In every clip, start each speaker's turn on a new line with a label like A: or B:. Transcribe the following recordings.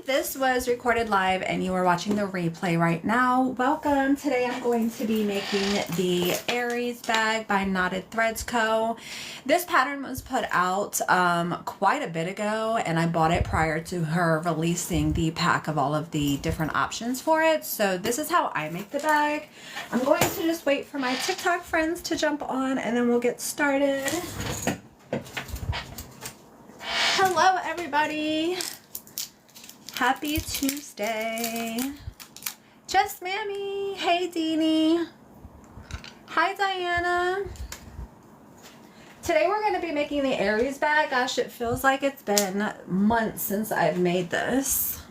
A: this was recorded live and you are watching the replay right now, welcome. Today I'm going to be making the Aries bag by Knotted Threads Co. This pattern was put out quite a bit ago, and I bought it prior to her releasing the pack of all of the different options for it. So this is how I make the bag. I'm going to just wait for my TikTok friends to jump on and then we'll get started. Hello everybody. Happy Tuesday. Just Mammy. Hey Deanie. Hi Diana. Today we're going to be making the Aries bag. Gosh, it feels like it's been months since I've made this.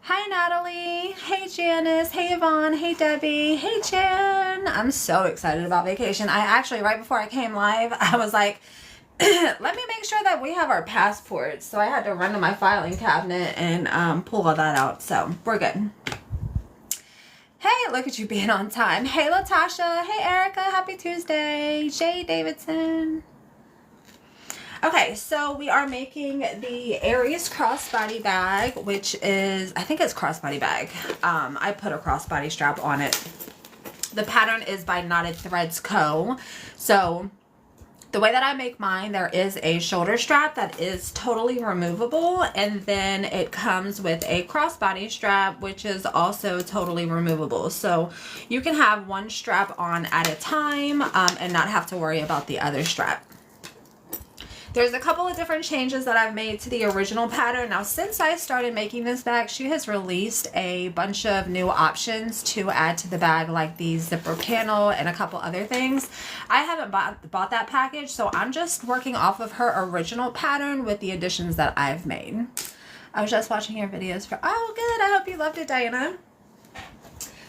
A: Hi Natalie. Hey Janice. Hey Yvonne. Hey Debbie. Hey Jan. I'm so excited about vacation. I actually, right before I came live, I was like, let me make sure that we have our passports. So I had to run to my filing cabinet and pull all that out. So we're good. Hey, look at you being on time. Hey, Latasha. Hey, Erica. Happy Tuesday. Jay Davidson. Okay, so we are making the Aries crossbody bag, which is, I think it's crossbody bag. I put a crossbody strap on it. The pattern is by Knotted Threads Co. So the way that I make mine, there is a shoulder strap that is totally removable, and then it comes with a crossbody strap, which is also totally removable. So you can have one strap on at a time and not have to worry about the other strap. There's a couple of different changes that I've made to the original pattern. Now, since I started making this bag, she has released a bunch of new options to add to the bag, like the zipper panel and a couple other things. I haven't bought that package, so I'm just working off of her original pattern with the additions that I've made. I was just watching your videos for, oh good, I hope you loved it, Diana.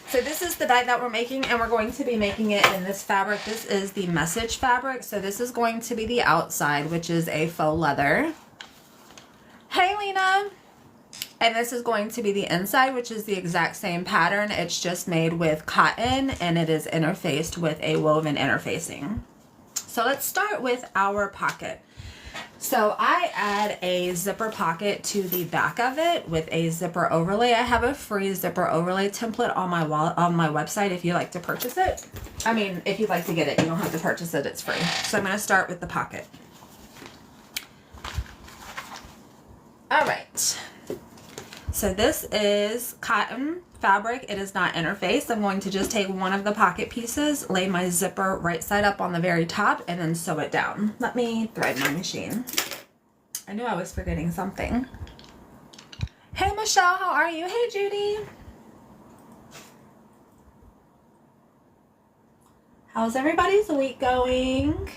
A: So this is the bag that we're making, and we're going to be making it in this fabric. This is the message fabric. So this is going to be the outside, which is a faux leather. Hey, Lena. And this is going to be the inside, which is the exact same pattern. It's just made with cotton, and it is interfaced with a woven interfacing. So let's start with our pocket. So I add a zipper pocket to the back of it with a zipper overlay. I have a free zipper overlay template on my website if you like to purchase it. I mean, if you'd like to get it, you don't have to purchase it, it's free. So I'm going to start with the pocket. All right. So this is cotton fabric. It is not interfaced. I'm going to just take one of the pocket pieces, lay my zipper right side up on the very top, and then sew it down. Let me thread my machine. I knew I was forgetting something. Hey Michelle, how are you? Hey Judy. How's everybody's week going?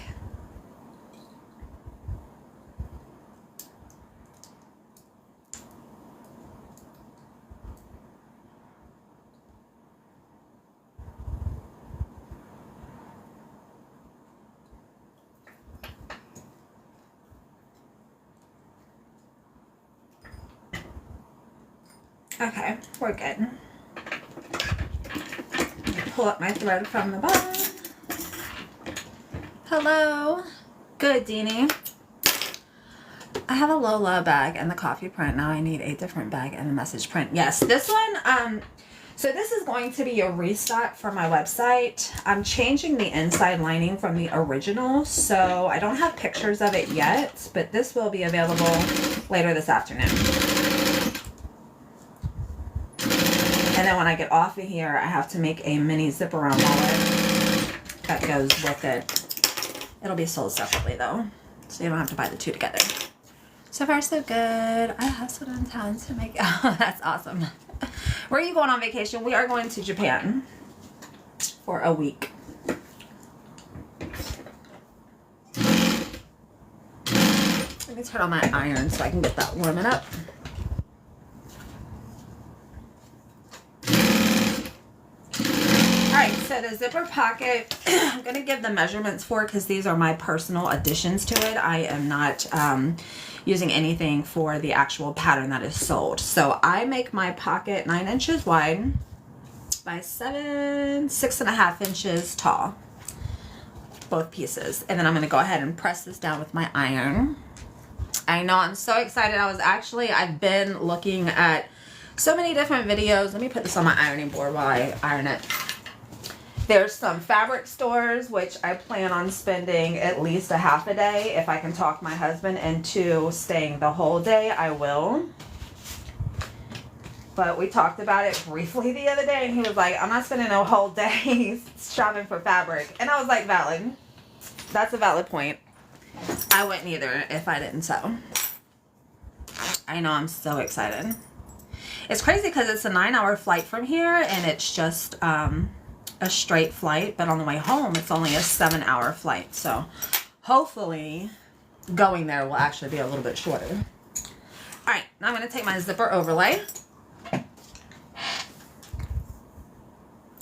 A: Okay, we're good. Pull up my thread from the bottom. Hello. Good, Deanie. I have a Lola bag and the coffee print. Now I need a different bag and the message print. Yes, this one, so this is going to be a restock for my website. I'm changing the inside lining from the original, so I don't have pictures of it yet, but this will be available later this afternoon. And then when I get off of here, I have to make a mini zip-around wallet that goes with it. It'll be sold separately though, so you don't have to buy the two together. So far so good. I hustled in town to make, oh, that's awesome. Where are you going on vacation? We are going to Japan for a week. Let me turn on my iron so I can get that warming up. Alright, so the zipper pocket, I'm going to give the measurements for it because these are my personal additions to it. I am not using anything for the actual pattern that is sold. So I make my pocket 9 inches wide by 6.5 inches tall. Both pieces. And then I'm going to go ahead and press this down with my iron. I know, I'm so excited. I've been looking at so many different videos. Let me put this on my ironing board while I iron it. There's some fabric stores, which I plan on spending at least a half a day. If I can talk my husband into staying the whole day, I will. But we talked about it briefly the other day, and he was like, I'm not spending a whole day shopping for fabric. And I was like, valid. That's a valid point. I wouldn't either if I didn't sew. I know, I'm so excited. It's crazy because it's a 9-hour flight from here, and it's just a straight flight. But on the way home, it's only a 7-hour flight. So hopefully going there will actually be a little bit shorter. All right, now I'm going to take my zipper overlay.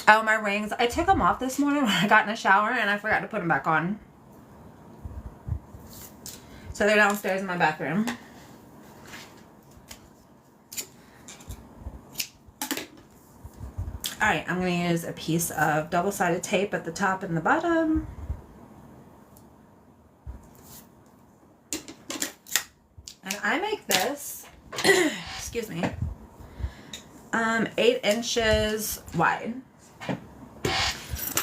A: Oh, my rings. I took them off this morning when I got in the shower, and I forgot to put them back on. So they're downstairs in my bathroom. Alright, I'm going to use a piece of double-sided tape at the top and the bottom. And I make this, excuse me, 8 inches wide.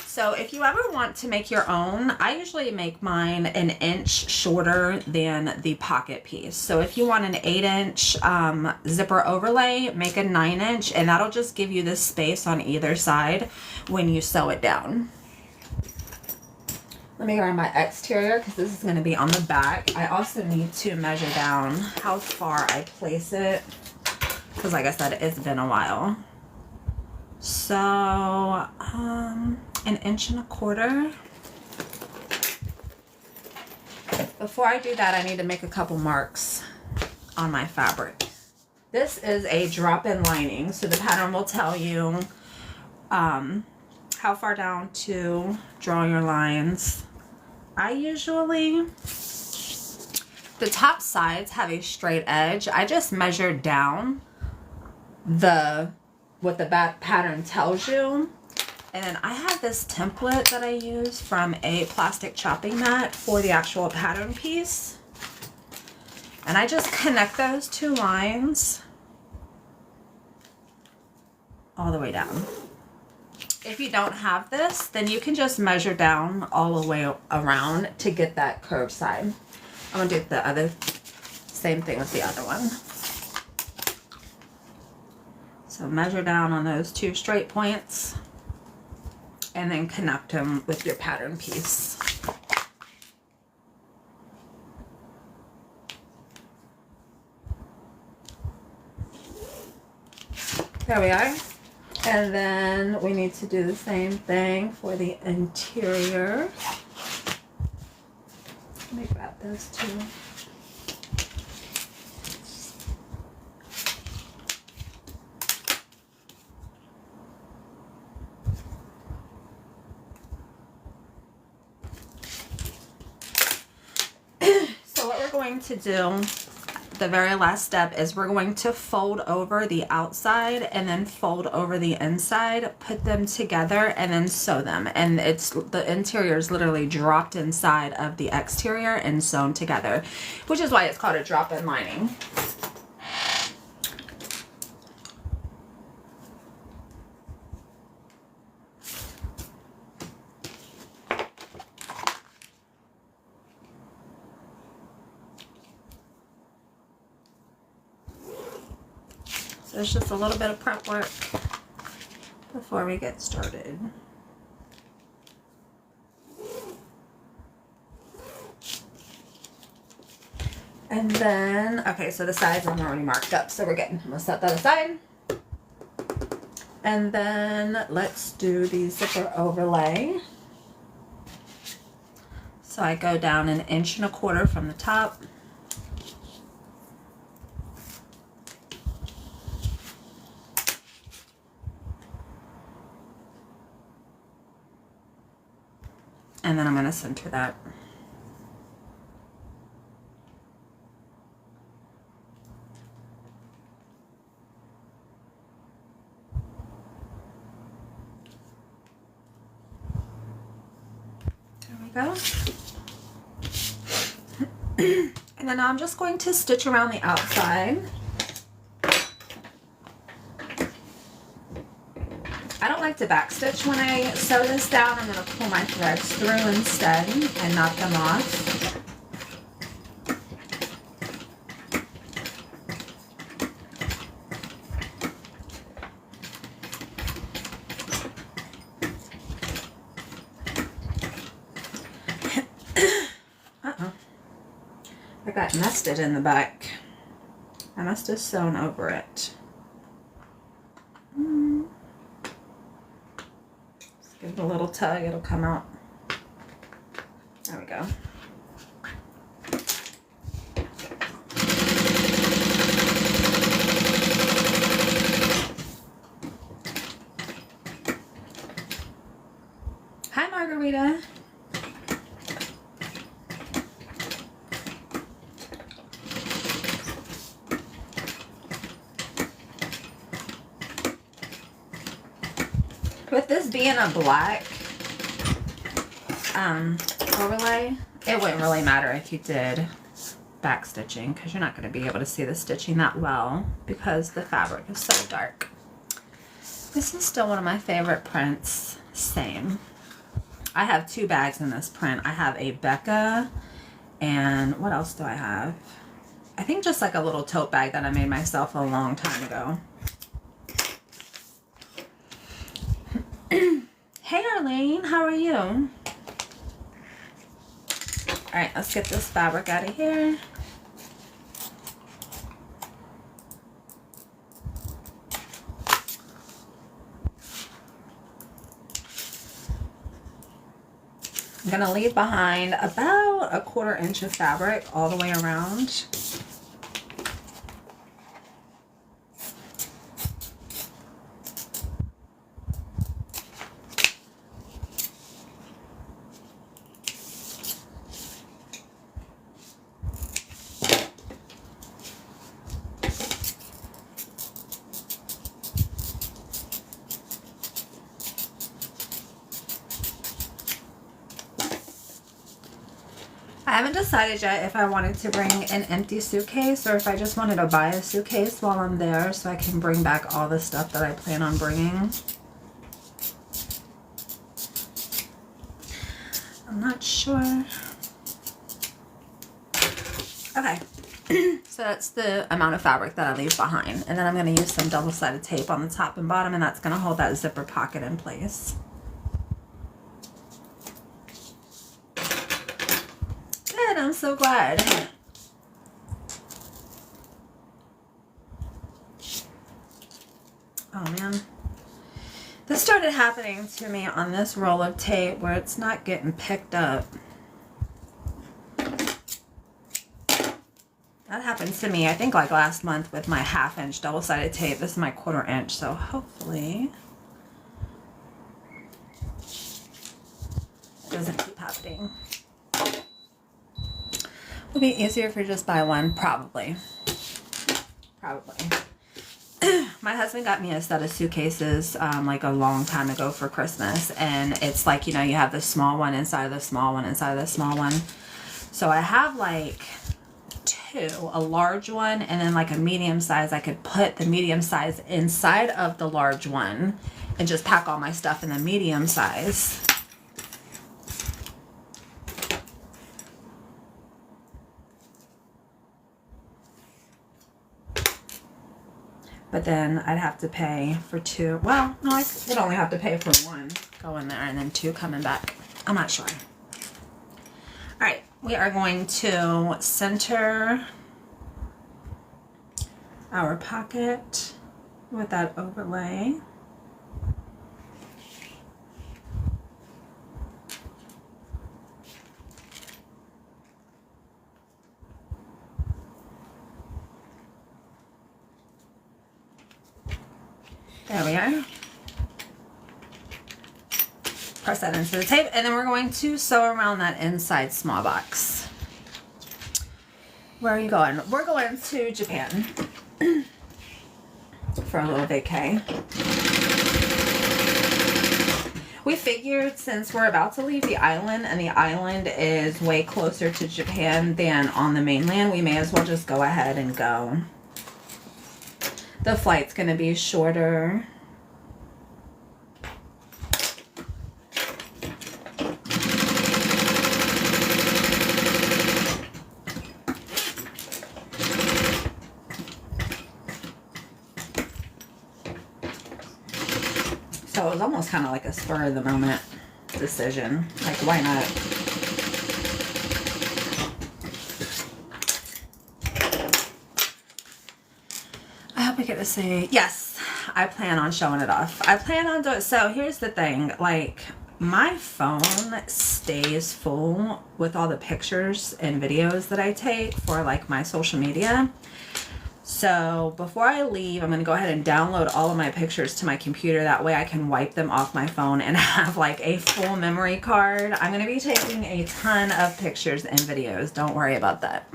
A: So if you ever want to make your own, I usually make mine an inch shorter than the pocket piece. So if you want an 8-inch zipper overlay, make a 9-inch, and that'll just give you this space on either side when you sew it down. Let me grab my exterior because this is going to be on the back. I also need to measure down how far I place it because, like I said, it's been a while. So, 1.25 inches. Before I do that, I need to make a couple marks on my fabric. This is a drop-in lining, so the pattern will tell you how far down to draw your lines. I usually, the top sides have a straight edge. I just measure down what the back pattern tells you. And then I have this template that I use from a plastic chopping mat for the actual pattern piece. And I just connect those 2 lines all the way down. If you don't have this, then you can just measure down all the way around to get that curved side. I'm gonna do the other, same thing with the other one. So measure down on those 2 straight points and then connect them with your pattern piece. There we are. And then we need to do the same thing for the interior. Let me grab those 2. To do, the very last step is we're going to fold over the outside and then fold over the inside, put them together, and then sew them. And it's the interior is literally dropped inside of the exterior and sewn together, which is why it's called a drop-in lining. So it's just a little bit of prep work before we get started. And then, okay, so the sides are already marked up, so we're good. I'm gonna set that aside. And then let's do the zipper overlay. So I go down 1.25 inches from the top. And then I'm going to center that. There we go. And then I'm just going to stitch around the outside. I don't like to backstitch when I sew this down. I'm going to pull my threads through instead and knock them off. Uh-oh. I got nested in the back. I must have sewn over it. Give it a little tug, it'll come out. There we go. Hi, Margarita. With this being a black overlay, it wouldn't really matter if you did back stitching because you're not going to be able to see the stitching that well because the fabric is so dark. This is still one of my favorite prints. Same. I have two bags in this print. I have a Becca and what else do I have? I think just like a little tote bag that I made myself a long time ago. Hey Arlene, how are you? Alright, let's get this fabric out of here. I'm going to leave behind about a 1/4 inch of fabric all the way around. I haven't decided yet if I wanted to bring an empty suitcase or if I just wanted to buy a suitcase while I'm there so I can bring back all the stuff that I plan on bringing. I'm not sure. Okay, so that's the amount of fabric that I leave behind. And then I'm going to use some double-sided tape on the top and bottom, and that's going to hold that zipper pocket in place. I'm so glad. Oh man. This started happening to me on this roll of tape where it's not getting picked up. That happened to me, I think like last month with my 1/2 inch double-sided tape. This is my 1/4 inch, so hopefully it doesn't keep happening. It'll be easier if you just buy one, probably. Probably. My husband got me a set of suitcases like a long time ago for Christmas, and it's like, you know, you have the small one inside of the small one inside of the small one. So I have like two, a large one and then like a medium size. I could put the medium size inside of the large one and just pack all my stuff in the medium size. But then I'd have to pay for two. Well, no, I would only have to pay for one going there and then two coming back. I'm not sure. All right, we are going to center our pocket with that overlay. There we are. Press that into the tape, and then we're going to sew around that inside small box. Where are you going? We're going to Japan for a little vacay. We figured since we're about to leave the island and the island is way closer to Japan than on the mainland, we may as well just go ahead and go. The flight's going to be shorter. So it was almost kind of like a spur of the moment decision. Like, why not? I hope I get to say, yes, I plan on showing it off. I plan on doing, so here's the thing, like, my phone stays full with all the pictures and videos that I take for like my social media. So before I leave, I'm going to go ahead and download all of my pictures to my computer. That way I can wipe them off my phone and have like a full memory card. I'm going to be taking a ton of pictures and videos. Don't worry about that.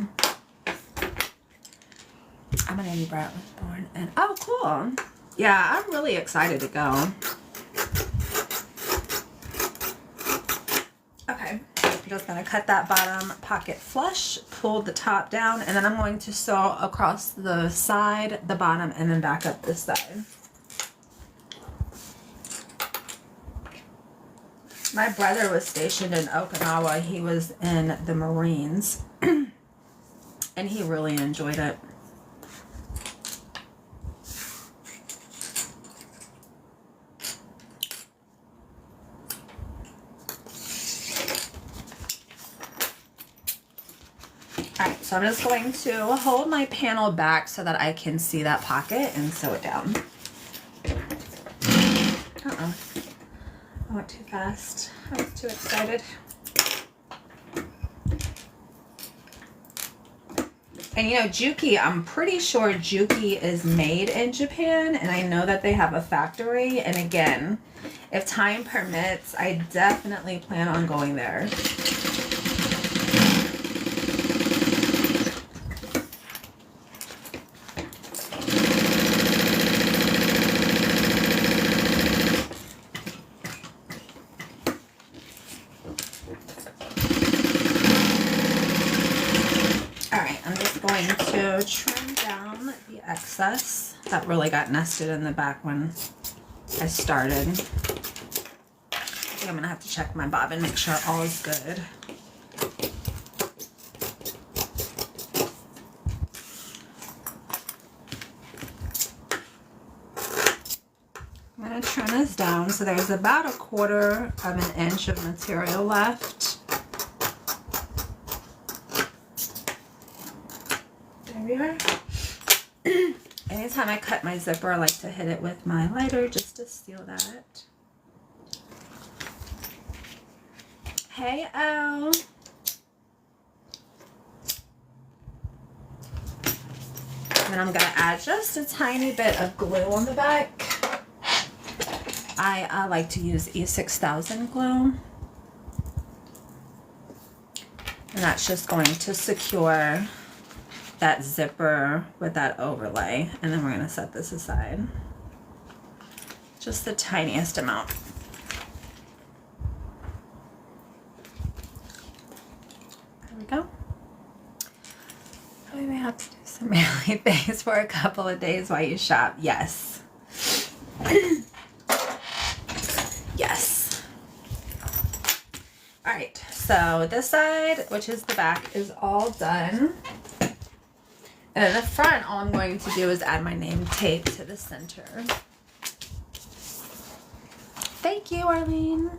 A: I'm an Andy Brat was born and oh, cool. Yeah, I'm really excited to go. Okay. I'm just going to cut that bottom pocket flush, pull the top down, and then I'm going to sew across the side, the bottom, and then back up this side. My brother was stationed in Okinawa. He was in the Marines, and he really enjoyed it. Alright, so I'm just going to hold my panel back so that I can see that pocket and sew it down. Uh-oh. I went too fast. I was too excited. And you know, Juki, I'm pretty sure Juki is made in Japan, and I know that they have a factory. And again, if time permits, I definitely plan on going there. To trim down the excess that really got nested in the back when I started. I think I'm gonna have to check my bobbin, make sure all is good. I'm gonna trim this down so there's about 1/4 of an inch of material left. We are. Anytime I cut my zipper, I like to hit it with my lighter just to seal that. Hey, Elle. And then I'm going to add just a tiny bit of glue on the back. I like to use E6000 glue. And that's just going to secure that zipper with that overlay, and then we're going to set this aside. Just the tiniest amount. There we go. We may have to do some really things for a couple of days while you shop. Yes. Yes. All right, so this side, which is the back, is all done. And in the front, all I'm going to do is add my name tape to the center. Thank you, Arlene.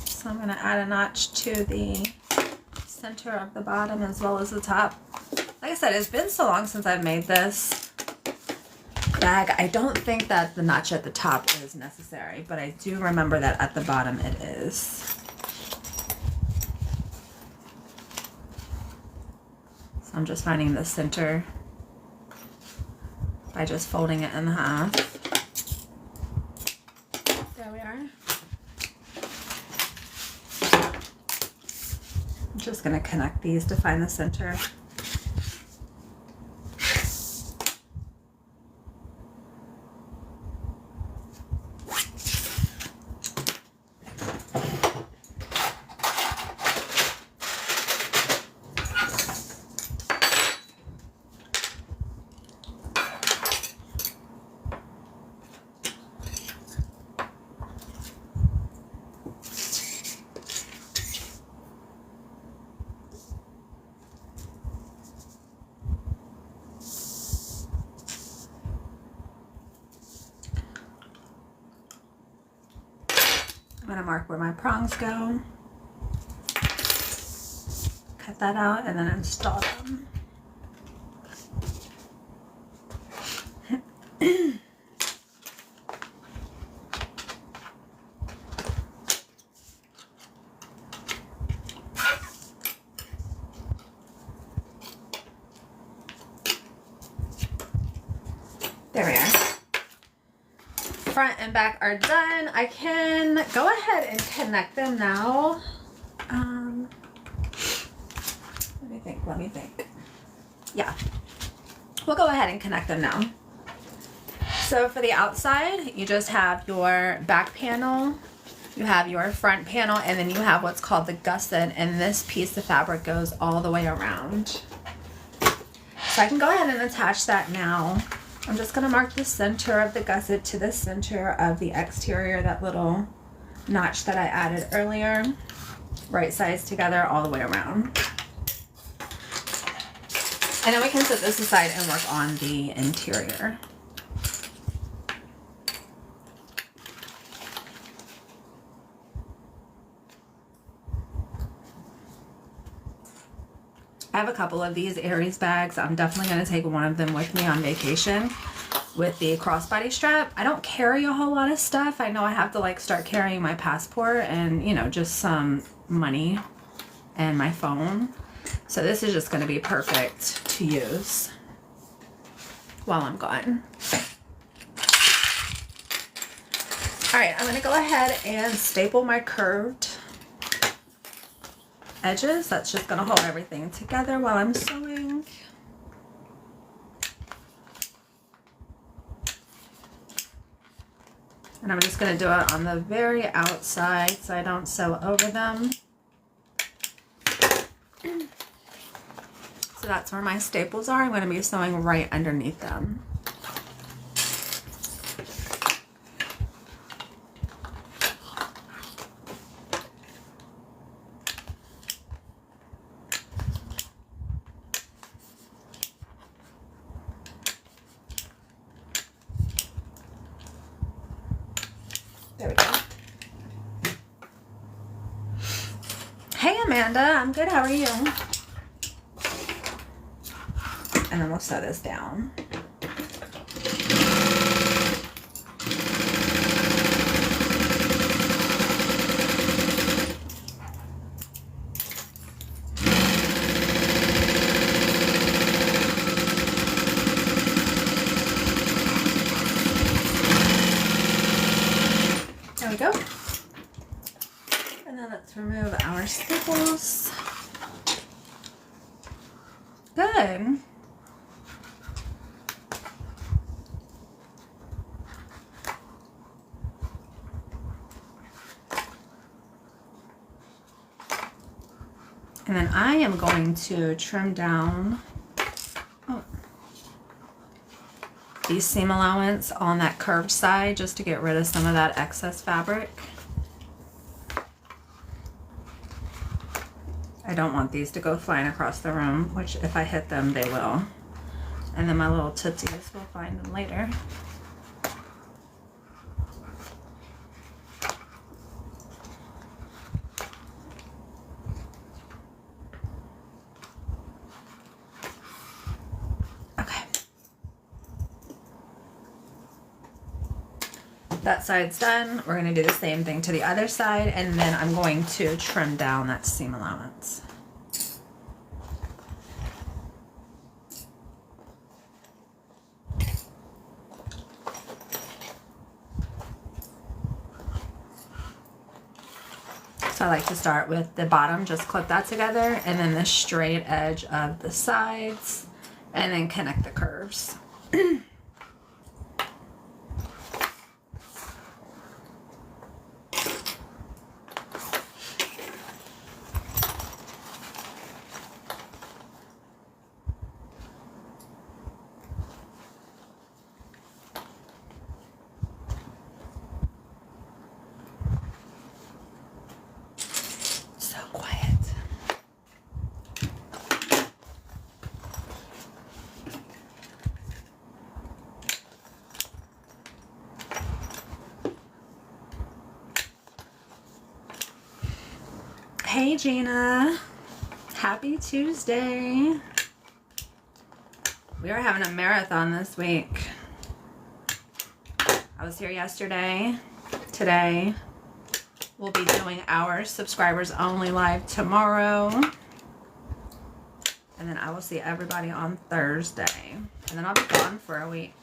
A: So I'm going to add a notch to the center of the bottom as well as the top. Like I said, it's been so long since I've made this bag. I don't think that the notch at the top is necessary, but I do remember that at the bottom it is. I'm just finding the center by just folding it in half. There we are. I'm just going to connect these to find the center. gonna mark where my prongs go. Cut that out and then install them. There we are. Front and back are done. I can go ahead and connect them now. Let me think. Yeah, we'll go ahead and connect them now. So for the outside, you just have your back panel, you have your front panel, and then you have what's called the gusset, and this piece of fabric goes all the way around. So I can go ahead and attach that now. I'm just going to mark the center of the gusset to the center of the exterior, that little notch that I added earlier, right sides together all the way around. And then we can set this aside and work on the interior. I have a couple of these Aries bags. I'm definitely going to take one of them with me on vacation with the crossbody strap. I don't carry a whole lot of stuff. I know I have to like start carrying my passport and, you know, just some money and my phone. So this is just going to be perfect to use while I'm gone. All right, I'm going to go ahead and staple my curved edges. That's just going to hold everything together while I'm sewing. And I'm just going to do it on the very outside so I don't sew over them. So that's where my staples are. I'm going to be sewing right underneath them. There we go. Hey Amanda, I'm good. How are you? And then we'll sew this down. There we go. And then let's remove our staples. Good. And then I am going to trim down these seam allowance on that curved side just to get rid of some of that excess fabric. I don't want these to go flying across the room, which if I hit them, they will. And then my little tootsies will find them later. That side's done. We're going to do the same thing to the other side, and then I'm going to trim down that seam allowance. So I like to start with the bottom, just clip that together, and then the straight edge of the sides, and then connect the curves. Hey Gina, happy Tuesday. We are having a marathon this week. I was here yesterday. Today we'll be doing our subscribers only live tomorrow. And then I will see everybody on Thursday. And then I'll be gone for a week.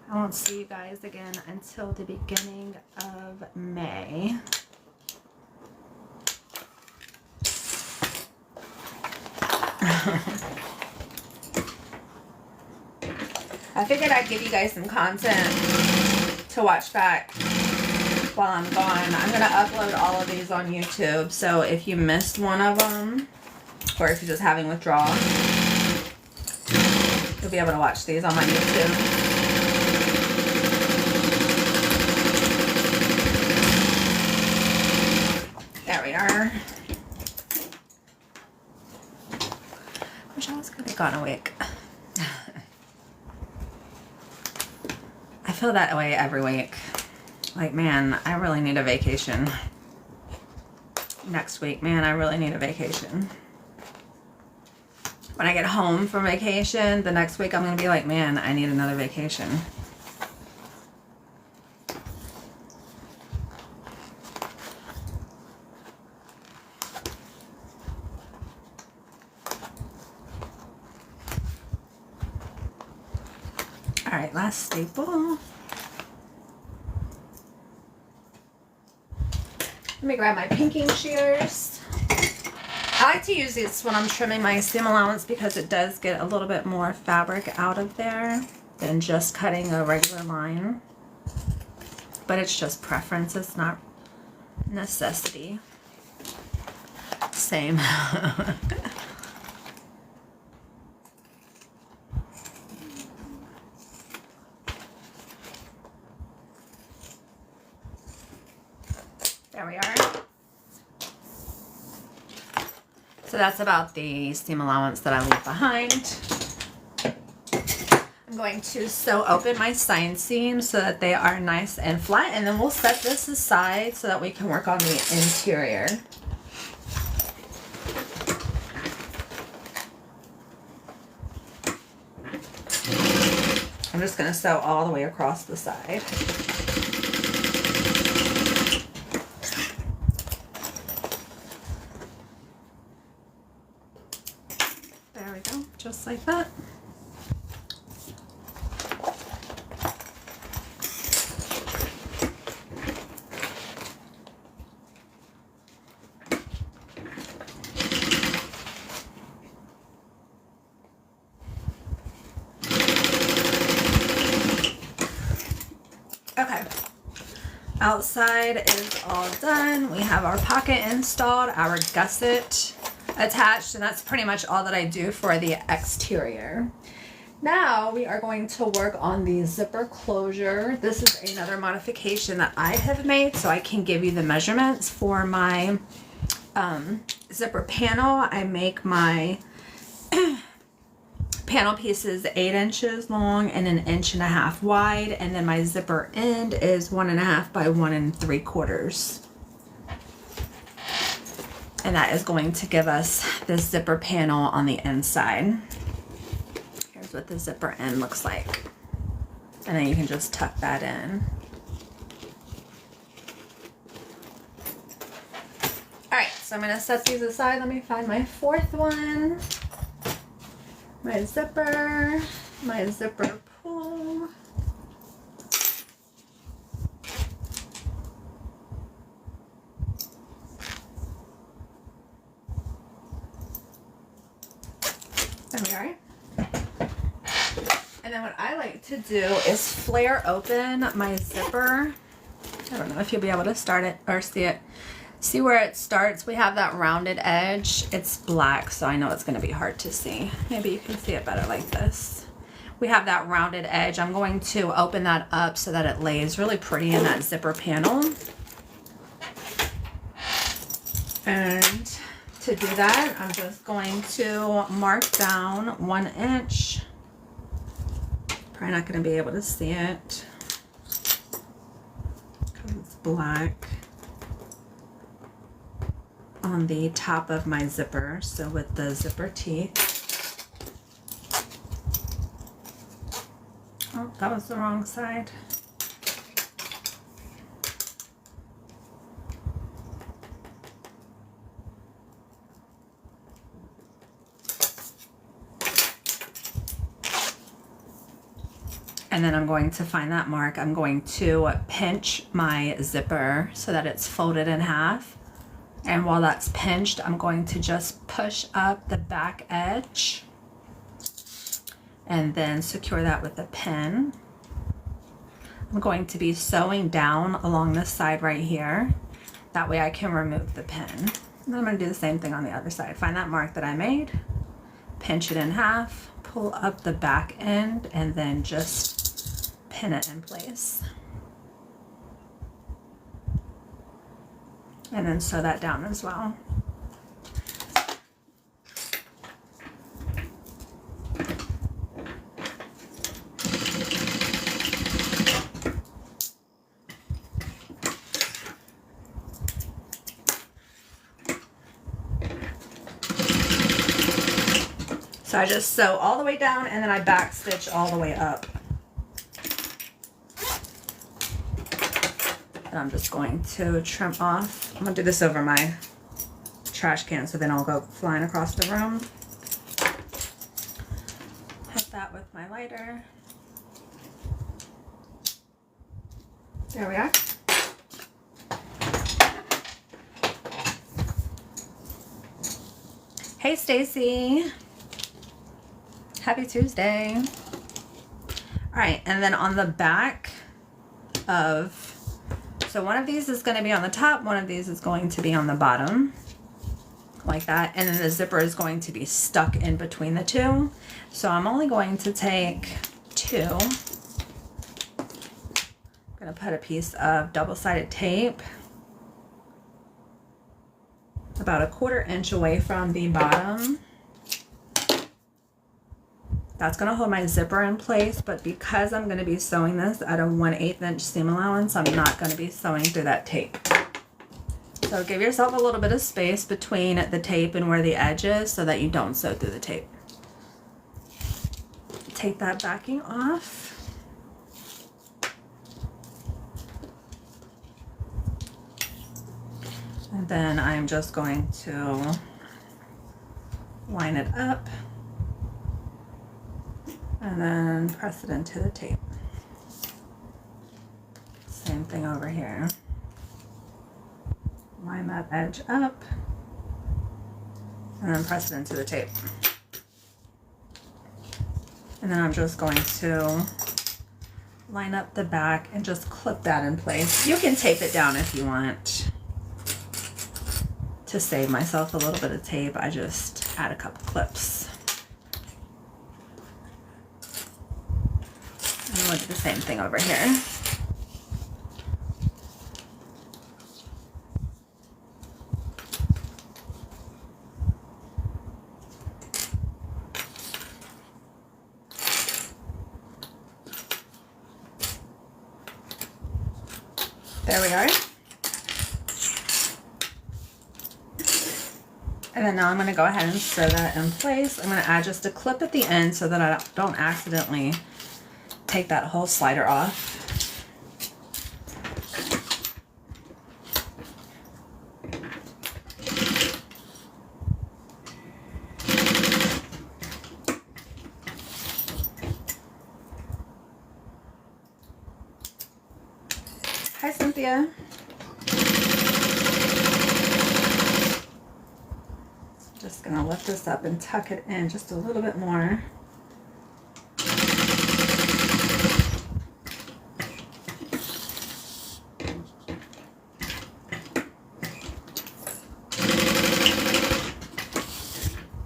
A: I won't see you guys again until the beginning of May. I figured I'd give you guys some content to watch back while I'm gone. I'm going to upload all of these on YouTube. So if you missed one of them, or if you're just having withdrawal, you'll be able to watch these on my YouTube. There we are. Wish I was going to be gone a week. I feel that way every week. Like, man, I really need a vacation. Next week, man, I really need a vacation. When I get home from vacation, the next week I'm going to be like, man, I need another vacation. All right, last staple. Let me grab my pinking shears. I like to use this when I'm trimming my seam allowance because it does get a little bit more fabric out of there than just cutting a regular line. But it's just preference, it's not necessity. Same. There we are. So that's about the seam allowance that I leave behind. I'm going to sew open my side seams so that they are nice and flat, and then we'll set this aside so that we can work on the interior. I'm just going to sew all the way across the side. Just like that. Okay. Outside is all done. We have our pocket installed, our gusset attached, and that's pretty much all that I do for the exterior. Now we are going to work on the zipper closure. This is another modification that I have made so I can give you the measurements for my zipper panel. I make my panel pieces 8 inches long and 1.5 inches wide, and then my zipper end is 1.5 by 1 3/4. And that is going to give us this zipper panel on the inside. Here's what the zipper end looks like. And then you can just tuck that in. All right, so I'm gonna set these aside. Let me find my 4th one. My zipper pull. There we are. And then what I like to do is flare open my zipper. I don't know if you'll be able to start it or see it. See where it starts? We have that rounded edge. It's black, so I know it's going to be hard to see. Maybe you can see it better like this. We have that rounded edge. I'm going to open that up so that it lays really pretty in that zipper panel. And to do that, I'm just going to mark down 1 inch. Probably not going to be able to see it because it's black. on the top of my zipper, so with the zipper teeth. Oh, that was the wrong side. And then I'm going to find that mark. I'm going to pinch my zipper so that it's folded in half. And while that's pinched, I'm going to just push up the back edge and then secure that with a pin. I'm going to be sewing down along this side right here. That way I can remove the pin. And I'm going to do the same thing on the other side. Find that mark that I made, pinch it in half, pull up the back end, and then just pin it in place. And then sew that down as well. So I just sew all the way down and then I back stitch all the way up. And I'm just going to trim off. I'm gonna do this over my trash can so then I'll go flying across the room. Hit that with my lighter. There we are. Hey Stacy. Happy Tuesday. All right, and then on the back of, so one of these is going to be on the top, one of these is going to be on the bottom, like that, and then the zipper is going to be stuck in between the two. So I'm only going to take two. I'm going to put a piece of double-sided tape about a 1/4 inch away from the bottom. That's going to hold my zipper in place, but because I'm going to be sewing this at a 1/8 inch seam allowance, I'm not going to be sewing through that tape. So give yourself a little bit of space between the tape and where the edge is so that you don't sew through the tape. Take that backing off. And then I'm just going to line it up. And then press it into the tape. Same thing over here. Line that edge up. And then press it into the tape. And then I'm just going to line up the back and just clip that in place. You can tape it down if you want. To save myself a little bit of tape, I just add a couple clips. And we'll do the same thing over here. There we are. And then now I'm going to go ahead and sew that in place. I'm going to add just a clip at the end so that I don't accidentally take that whole slider off. Hi, Cynthia. Just going to lift this up and tuck it in just a little bit more.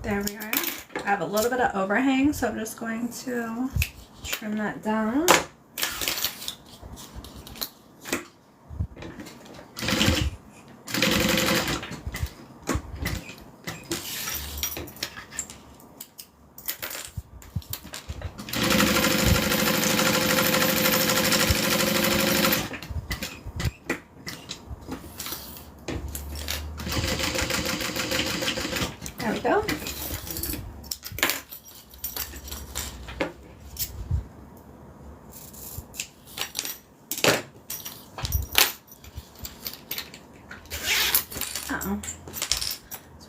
A: There we are. I have a little bit of overhang, so I'm just going to trim that down.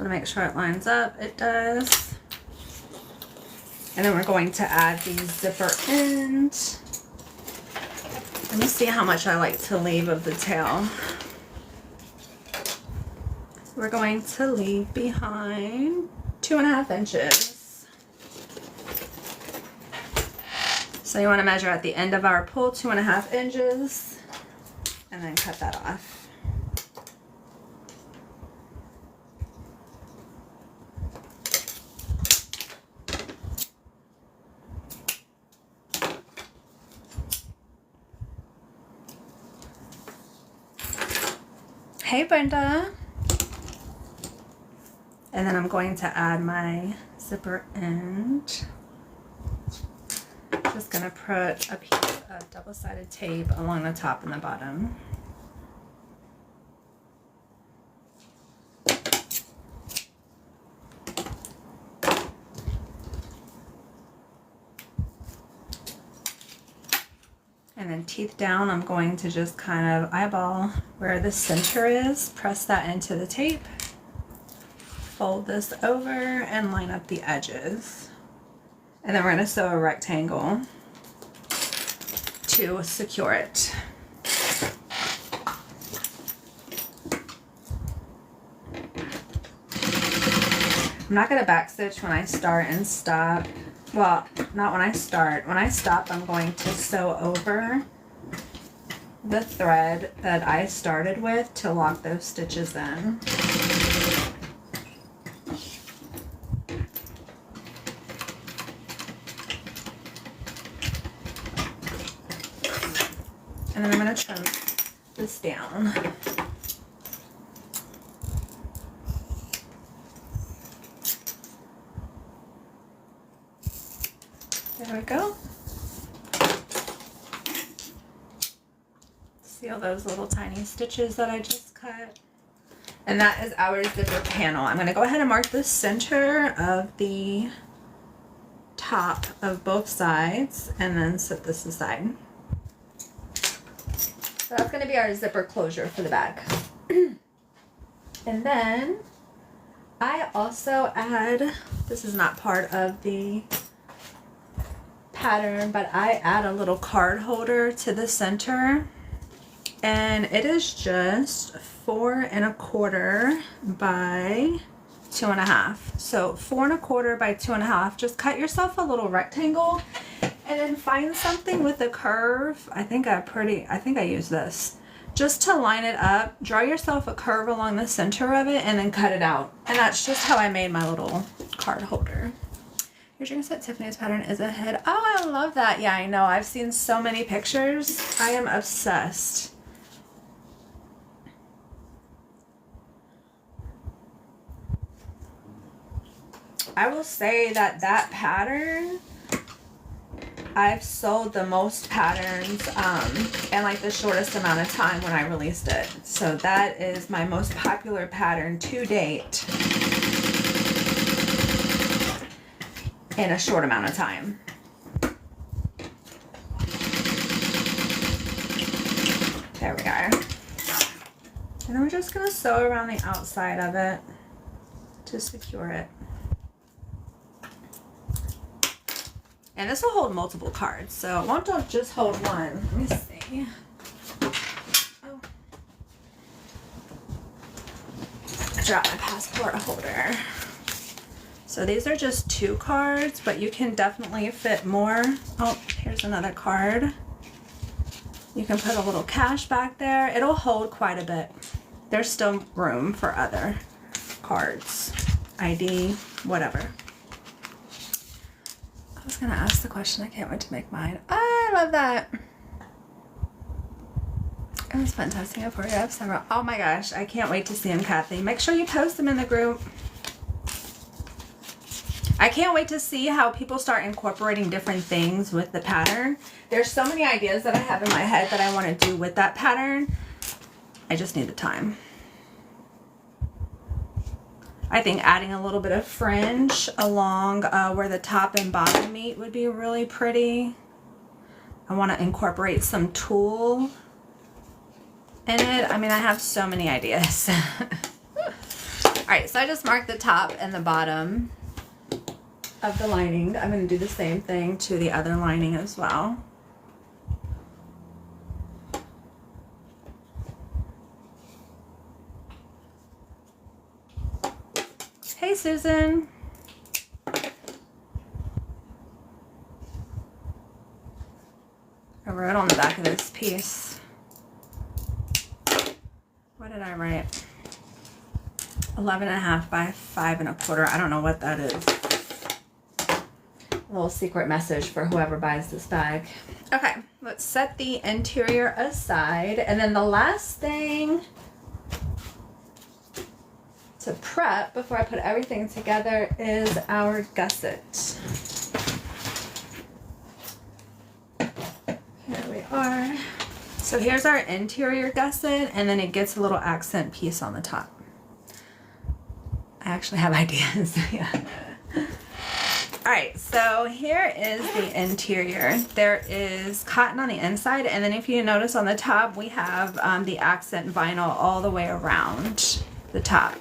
A: want to make sure it lines up. It does. And then we're going to add the zipper end. Let me see how much I like to leave of the tail. So we're going to leave behind 2.5 inches. So you want to measure at the end of our pull 2.5 inches and then cut that off. Hey Brenda. And then I'm going to add my zipper end. Just gonna put a piece of double-sided tape along the top and the bottom. And then teeth down, I'm going to just kind of eyeball where the center is, press that into the tape, fold this over and line up the edges. And then we're going to sew a rectangle to secure it. I'm not going to backstitch when I start and stop. Well, not when I start. When I stop, I'm going to sew over the thread that I started with to lock those stitches in. And then I'm going to trim this down. There we go. See all those little tiny stitches that I just cut? And that is our zipper panel. I'm going to go ahead and mark the center of the top of both sides and then set this aside. So that's going to be our zipper closure for the bag. And then I also add, this is not part of the pattern, but I add a little card holder to the center, and it is just 4 1/4 by 2.5. So 4 1/4 by 2.5. Just cut yourself a little rectangle and then find something with a curve. I think I use this just to line it up. Draw yourself a curve along the center of it and then cut it out. And that's just how I made my little card holder. Your Dream Set Tiffany's pattern is ahead. Oh, I love that. Yeah, I know. I've seen so many pictures. I am obsessed. I will say that that pattern, I've sold the most patterns in like the shortest amount of time when I released it. So that is my most popular pattern to date in a short amount of time. There we go. And then we're just going to sew around the outside of it to secure it. And this will hold multiple cards, so it won't just hold one. Let me see. Oh. I dropped my passport holder. So these are just 2 cards, but you can definitely fit more. Oh, here's another card. You can put a little cash back there. It'll hold quite a bit. There's still room for other cards, ID, whatever. I was gonna ask the question. I can't wait to make mine. Oh, I love that. It was fun testing it for you. I have several. Oh my gosh, I can't wait to see them, Kathy. Make sure you post them in the group. I can't wait to see how people start incorporating different things with the pattern. There's so many ideas that I have in my head that I want to do with that pattern. I just need the time. I think adding a little bit of fringe along where the top and bottom meet would be really pretty. I want to incorporate some tulle in it. I mean, I have so many ideas. right, so I just marked the top and the bottom of the lining. I'm going to do the same thing to the other lining as well. Hey, Susan. I wrote on the back of this piece. What did I write? 11.5 by 5.25. I don't know what that is. A little secret message for whoever buys this bag. Okay, let's set the interior aside. And then the last thing to prep before I put everything together is our gusset. Here we are. So here's our interior gusset, and then it gets a little accent piece on the top. I actually have ideas. Yeah. All right, so here is the interior. There is cotton on the inside, and then if you notice on the top, we have the accent vinyl all the way around the top.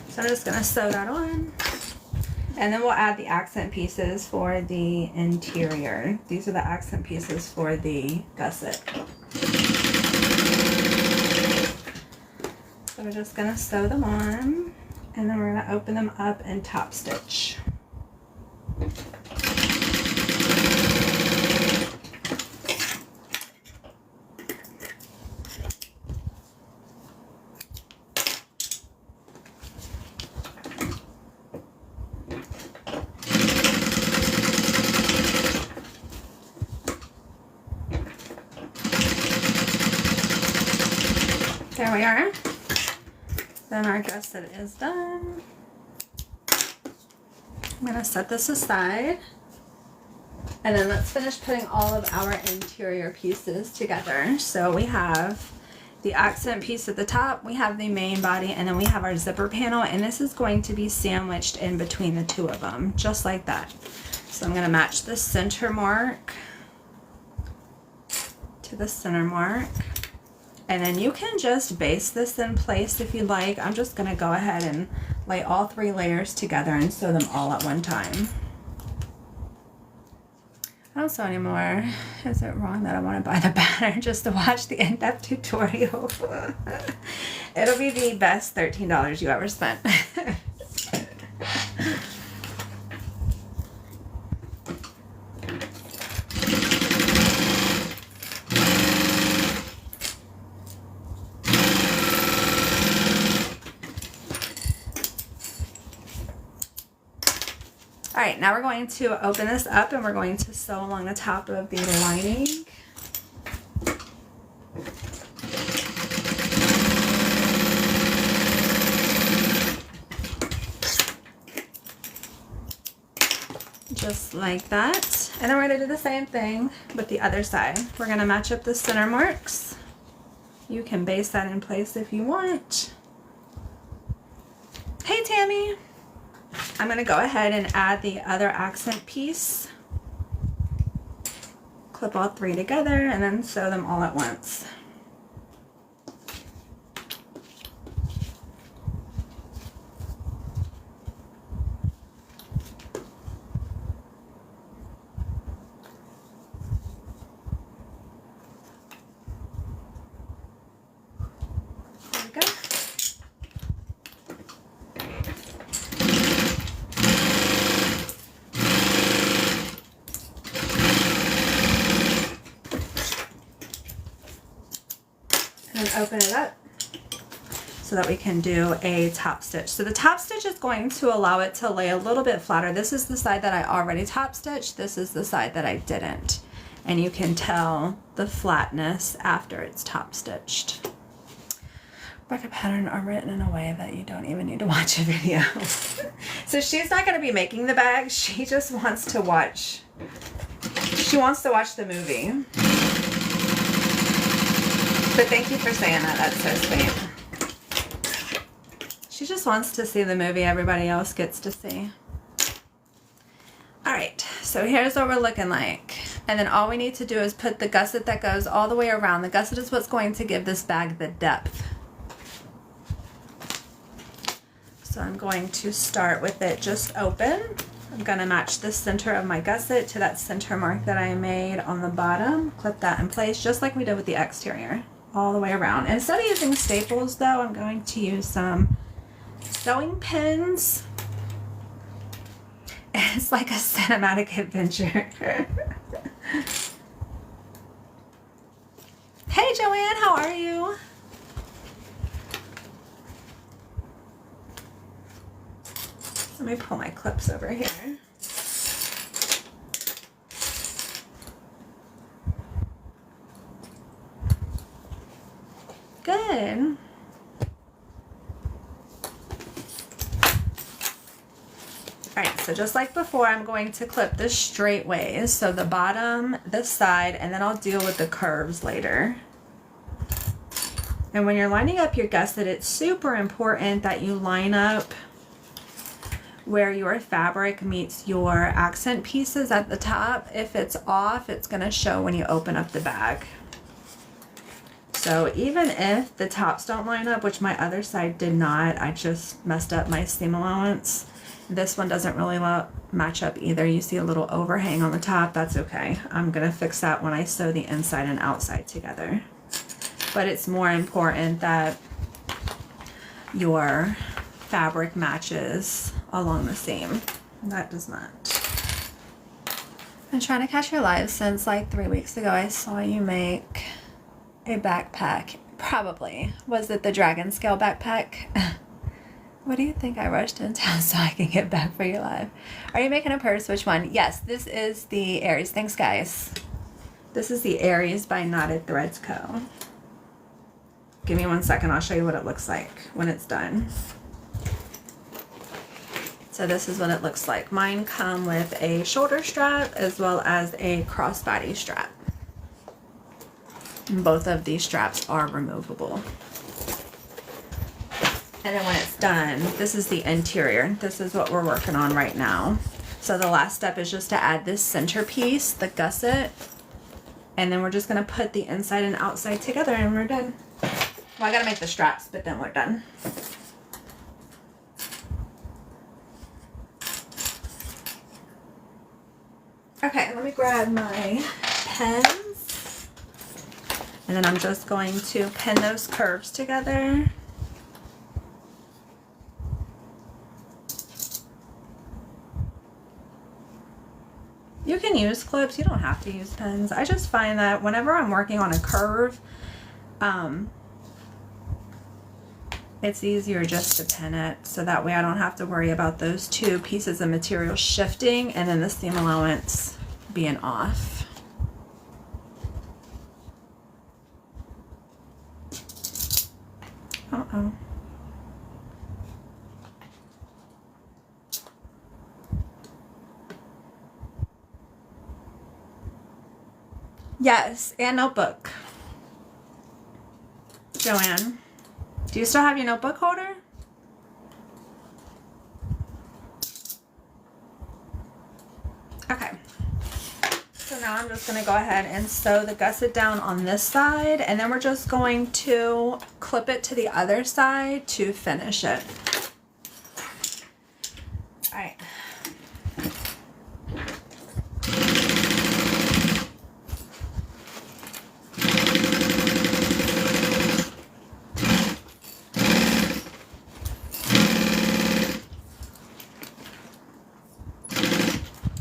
A: So I'm just gonna sew that on. And then we'll add the accent pieces for the interior. These are the accent pieces for the gusset. So we're just gonna sew them on, and then we're gonna open them up and top stitch. There we are. Then our gusset is done. I'm going to set this aside. And then let's finish putting all of our interior pieces together. So we have the accent piece at the top, we have the main body, and then we have our zipper panel. And this is going to be sandwiched in between the two of them, just like that. So I'm going to match the center mark to the center mark. And then you can just base this in place if you like. I'm just going to go ahead and lay all 3 layers together and sew them all at one time. I don't sew anymore. Is it wrong that I want to buy the pattern just to watch the in-depth tutorial? It'll be the best $13 you ever spent. All right, now we're going to open this up and we're going to sew along the top of the lining. Just like that. And then we're going to do the same thing with the other side. We're going to match up the center marks. You can base that in place if you want. Hey, Tammy. I'm going to go ahead and add the other accent piece. Clip all 3 together and then sew them all at once. There we go. And open it up so that we can do a top stitch. So the top stitch is going to allow it to lay a little bit flatter. This is the side that I already top stitched. This is the side that I didn't. And you can tell the flatness after it's top stitched. Record pattern are written in a way that you don't even need to watch a video. So she's not going to be making the bag. She just wants to watch. She wants to watch the movie. But thank you for saying that. That's so sweet. She just wants to see the movie everybody else gets to see. All right, so here's what we're looking like. And then all we need to do is put the gusset that goes all the way around. The gusset is what's going to give this bag the depth. So I'm going to start with it just open. I'm going to match the center of my gusset to that center mark that I made on the bottom. Clip that in place just like we did with the exterior, all the way around. And instead of using staples though, I'm going to use some sewing pins. It's like a cinematic adventure. Hey Joanne, how are you? Let me pull my clips over here. Good. Alright, so just like before, I'm going to clip this straight ways. So the bottom, this side, and then I'll deal with the curves later. And when you're lining up your gusset, it's super important that you line up where your fabric meets your accent pieces at the top. If it's off, it's going to show when you open up the bag. So even if the tops don't line up, which my other side did not, I just messed up my seam allowance. This one doesn't really match up either. You see a little overhang on the top. That's okay. I'm going to fix that when I sew the inside and outside together. But it's more important that your fabric matches along the seam. That does not. I'm trying to catch your live since like 3 weeks ago. I saw you make a backpack. Probably. Was it the dragon scale backpack? What do you think? I rushed in town so I can get back for you live. Are you making a purse? Which one? Yes, this is the Aries. Thanks, guys. This is the Aries by Knotted Threads Co. Give me 1 second. I'll show you what it looks like when it's done. So this is what it looks like. Mine come with a shoulder strap as well as a crossbody strap. And both of these straps are removable. And then when it's done, this is the interior. This is what we're working on right now. So the last step is just to add this centerpiece, the gusset, and then we're just gonna put the inside and outside together and we're done. Well, I gotta make the straps, but then we're done. Okay, let me grab my pens. And then I'm just going to pin those curves together. You can use clips, you don't have to use pens. I just find that whenever I'm working on a curve, it's easier just to pin it, so that way I don't have to worry about those two pieces of material shifting and then the seam allowance being off. Uh-oh. Yes, and notebook. Joanne, do you still have your notebook holder? Okay. So now I'm just going to go ahead and sew the gusset down on this side, and then we're just going to clip it to the other side to finish it. All right.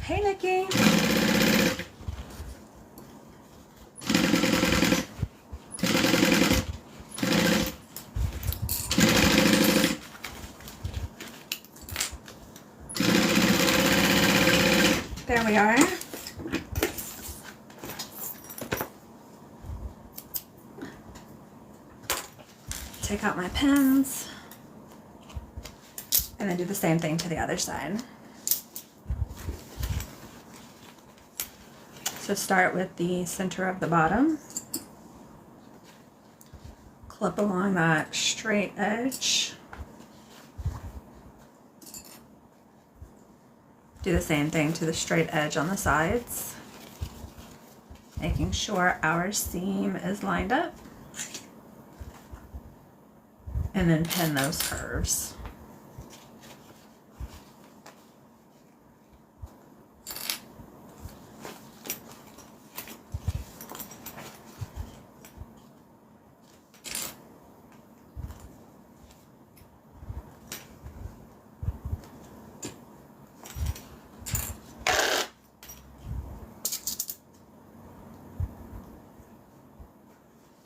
A: Hey, Nikki. There we are. Take out my pins and then do the same thing to the other side. So start with the center of the bottom, clip along that straight edge, do the same thing to the straight edge on the sides. Making sure our seam is lined up. And then pin those curves.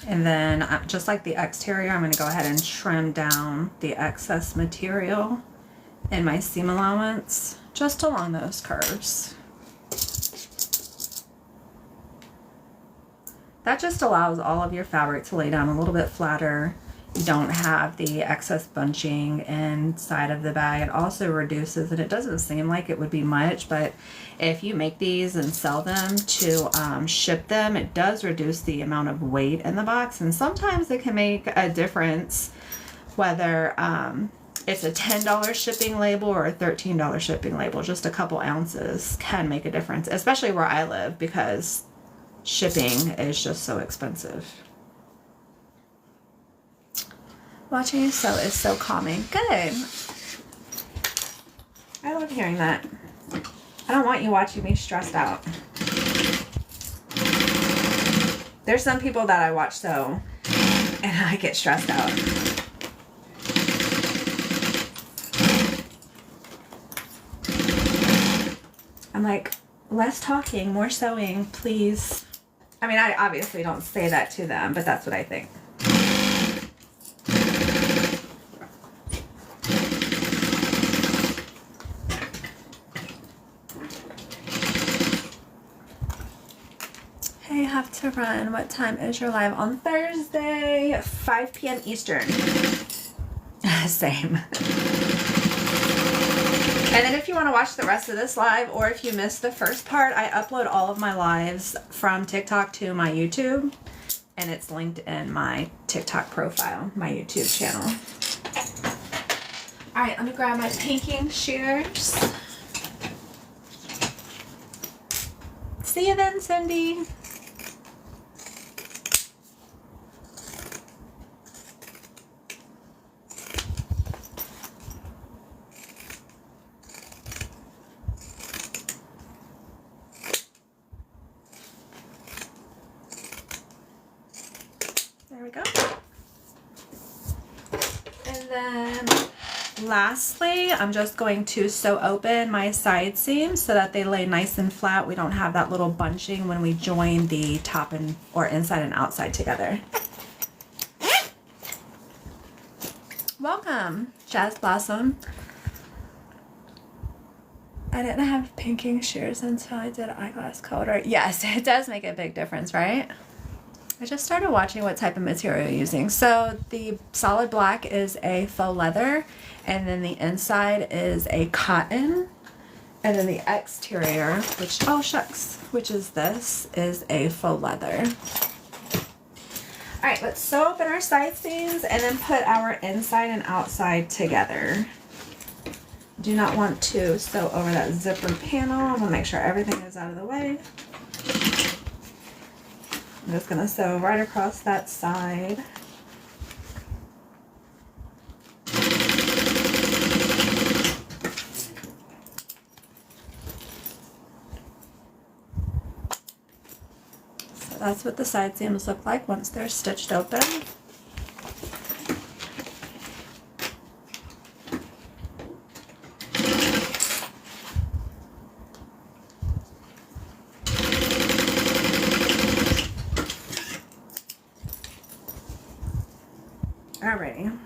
A: And then just like the exterior, I'm going to go ahead and trim down the excess material in my seam allowance just along those curves. That just allows all of your fabric to lay down a little bit flatter. You don't have the excess bunching inside of the bag. It also reduces, and it doesn't seem like it would be much, but if you make these and sell them to ship them, it does reduce the amount of weight in the box. And sometimes it can make a difference whether it's a $10 shipping label or a $13 shipping label. Just a couple ounces can make a difference, especially where I live, because shipping is just so expensive. Watching you sew is so calming. Good. I love hearing that. I don't want you watching me stressed out. There's some people that I watch sew and I get stressed out. I'm like, less talking, more sewing, please. I mean, I obviously don't say that to them, but that's what I think. I have to run. What time is your live? On Thursday, 5 p.m. Eastern. Same. And then if you want to watch the rest of this live, or if you missed the first part, I upload all of my lives from TikTok to my YouTube, and it's linked in my TikTok profile, my YouTube channel. All right, let me grab my pinking shears. See you then, Cindy. There we go. And then lastly, I'm just going to sew open my side seams so that they lay nice and flat. We don't have that little bunching when we join the top and or inside and outside together. Welcome, Jazz Blossom. I didn't have pinking shears until I did eyeglass color. Yes, it does make a big difference, right? I just started watching what type of material you're using. So the solid black is a faux leather, and then the inside is a cotton, and then the exterior, which, oh shucks, which is this, is a faux leather. All right, let's sew open our side seams and then put our inside and outside together. Do not want to sew over that zipper panel. I'm gonna make sure everything is out of the way. I'm just going to sew right across that side. So that's what the side seams look like once they're stitched open. Alrighty.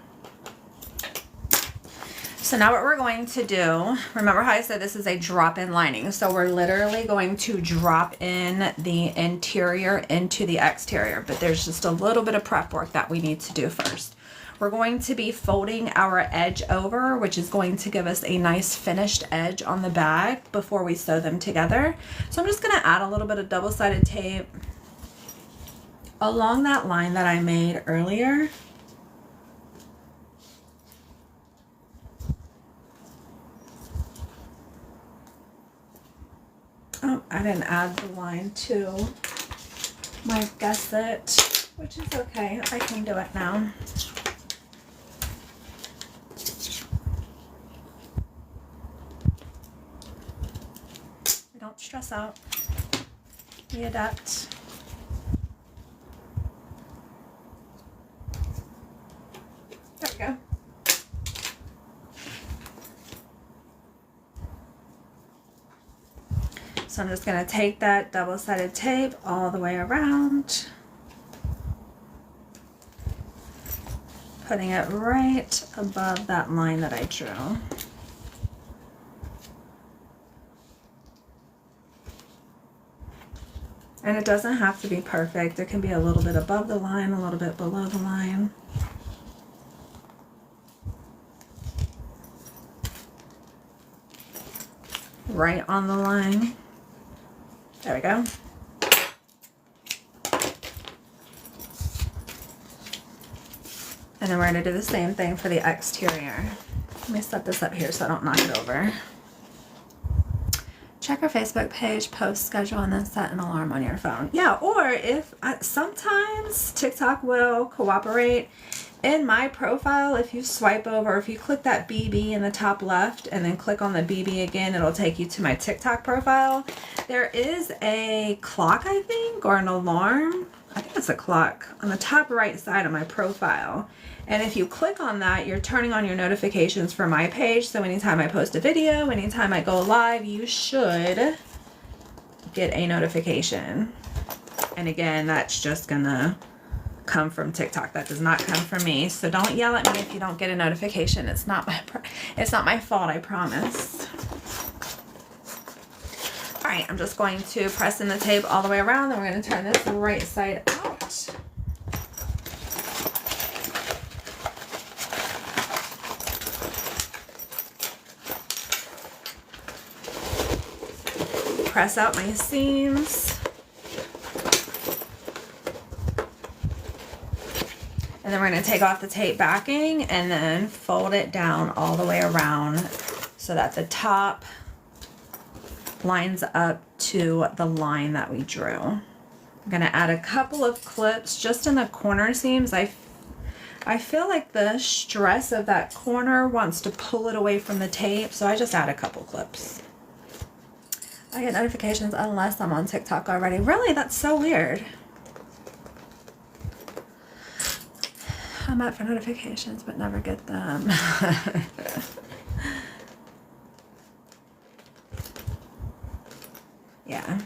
A: So now what we're going to do, remember how I said this is a drop-in lining. So we're literally going to drop in the interior into the exterior, but there's just a little bit of prep work that we need to do first. We're going to be folding our edge over, which is going to give us a nice finished edge on the bag before we sew them together. So I'm just going to add a little bit of double-sided tape along that line that I made earlier. Oh, I didn't add the line too. my gusset, which is okay. I can do it now. Don't stress out. We adapt. There we go. So I'm just going to take that double-sided tape all the way around, putting it right above that line that I drew. And it doesn't have to be perfect. It can be a little bit above the line, a little bit below the line. Right on the line. There we go. And then we're going to do the same thing for the exterior. Let me set this up here so I don't knock it over. Check our Facebook page, post schedule, and then set an alarm on your phone. Yeah, or if sometimes TikTok will cooperate. In my profile, if you swipe over, if you click that BB in the top left and then click on the BB again, it'll take you to my TikTok profile. There is a clock, I think, or an alarm. I think it's a clock on the top right side of my profile. And if you click on that, you're turning on your notifications for my page. So anytime I post a video, anytime I go live, you should get a notification. And again, that's just gonna come from TikTok. That does not come from me. So don't yell at me if you don't get a notification. It's not my fault, I promise. All right, I'm just going to press in the tape all the way around. Then we're going to turn this right side out. Press out my seams. And then we're going to take off the tape backing and then fold it down all the way around so that the top lines up to the line that we drew. I'm going to add a couple of clips just in the corner seams. I feel like the stress of that corner wants to pull it away from the tape, so I just add a couple clips. I get notifications unless I'm on TikTok already. Really? That's so weird. I'm up for notifications but never get them. Yeah.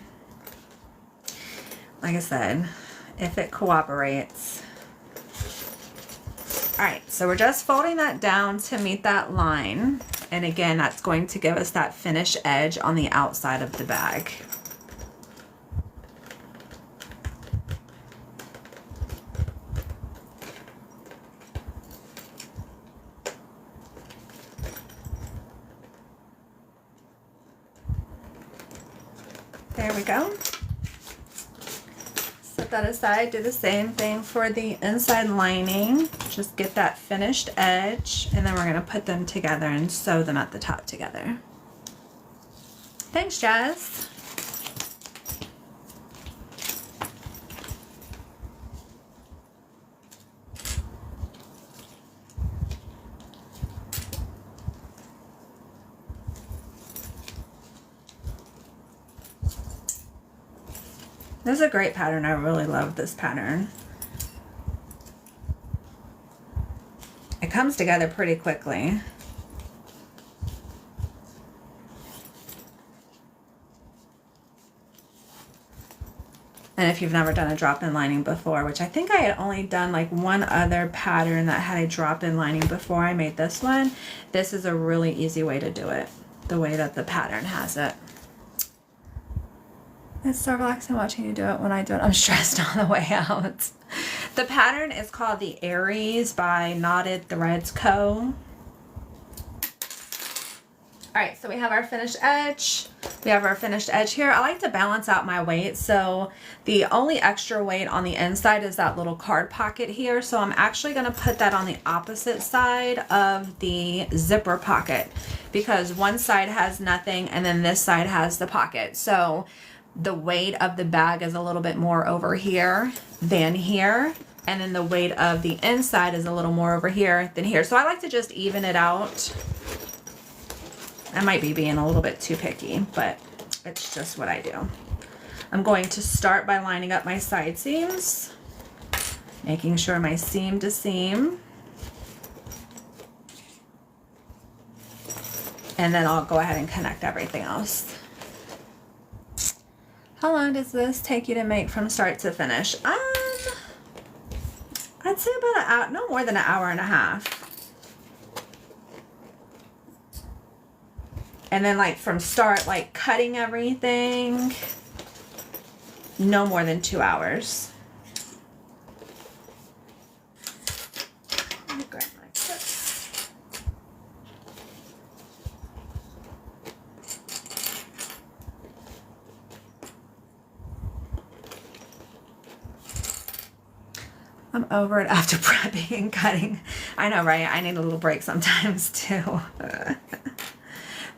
A: Like I said, if it cooperates. All right, so we're just folding that down to meet that line. And again, that's going to give us that finished edge on the outside of the bag. There we go. Set that aside. Do the same thing for the inside lining. Just get that finished edge, and then we're going to put them together and sew them at the top together. Thanks, Jess. This is a great pattern. I really love this pattern. It comes together pretty quickly. And if you've never done a drop-in lining before, which I think I had only done like one other pattern that had a drop-in lining before I made this one, this is a really easy way to do it, the way that the pattern has it. It's so relaxing watching you do it. When I do it, I'm stressed on the way out. The pattern is called the Aries by Knotted Threads Co. All right, so we have our finished edge. We have our finished edge here. I like to balance out my weight, so the only extra weight on the inside is that little card pocket here. So I'm actually going to put that on the opposite side of the zipper pocket because one side has nothing and then this side has the pocket. So the weight of the bag is a little bit more over here than here. And then the weight of the inside is a little more over here than here. So I like to just even it out. I might be being a little bit too picky, but it's just what I do. I'm going to start by lining up my side seams, making sure my seam to seam. And then I'll go ahead and connect everything else. How long does this take you to make from start to finish? I'd say about an hour, no more than an hour and a half. And then like from start, like cutting everything, no more than 2 hours. Let me grab my clips. I'm over it after prepping and cutting. I know, right? I need a little break sometimes too.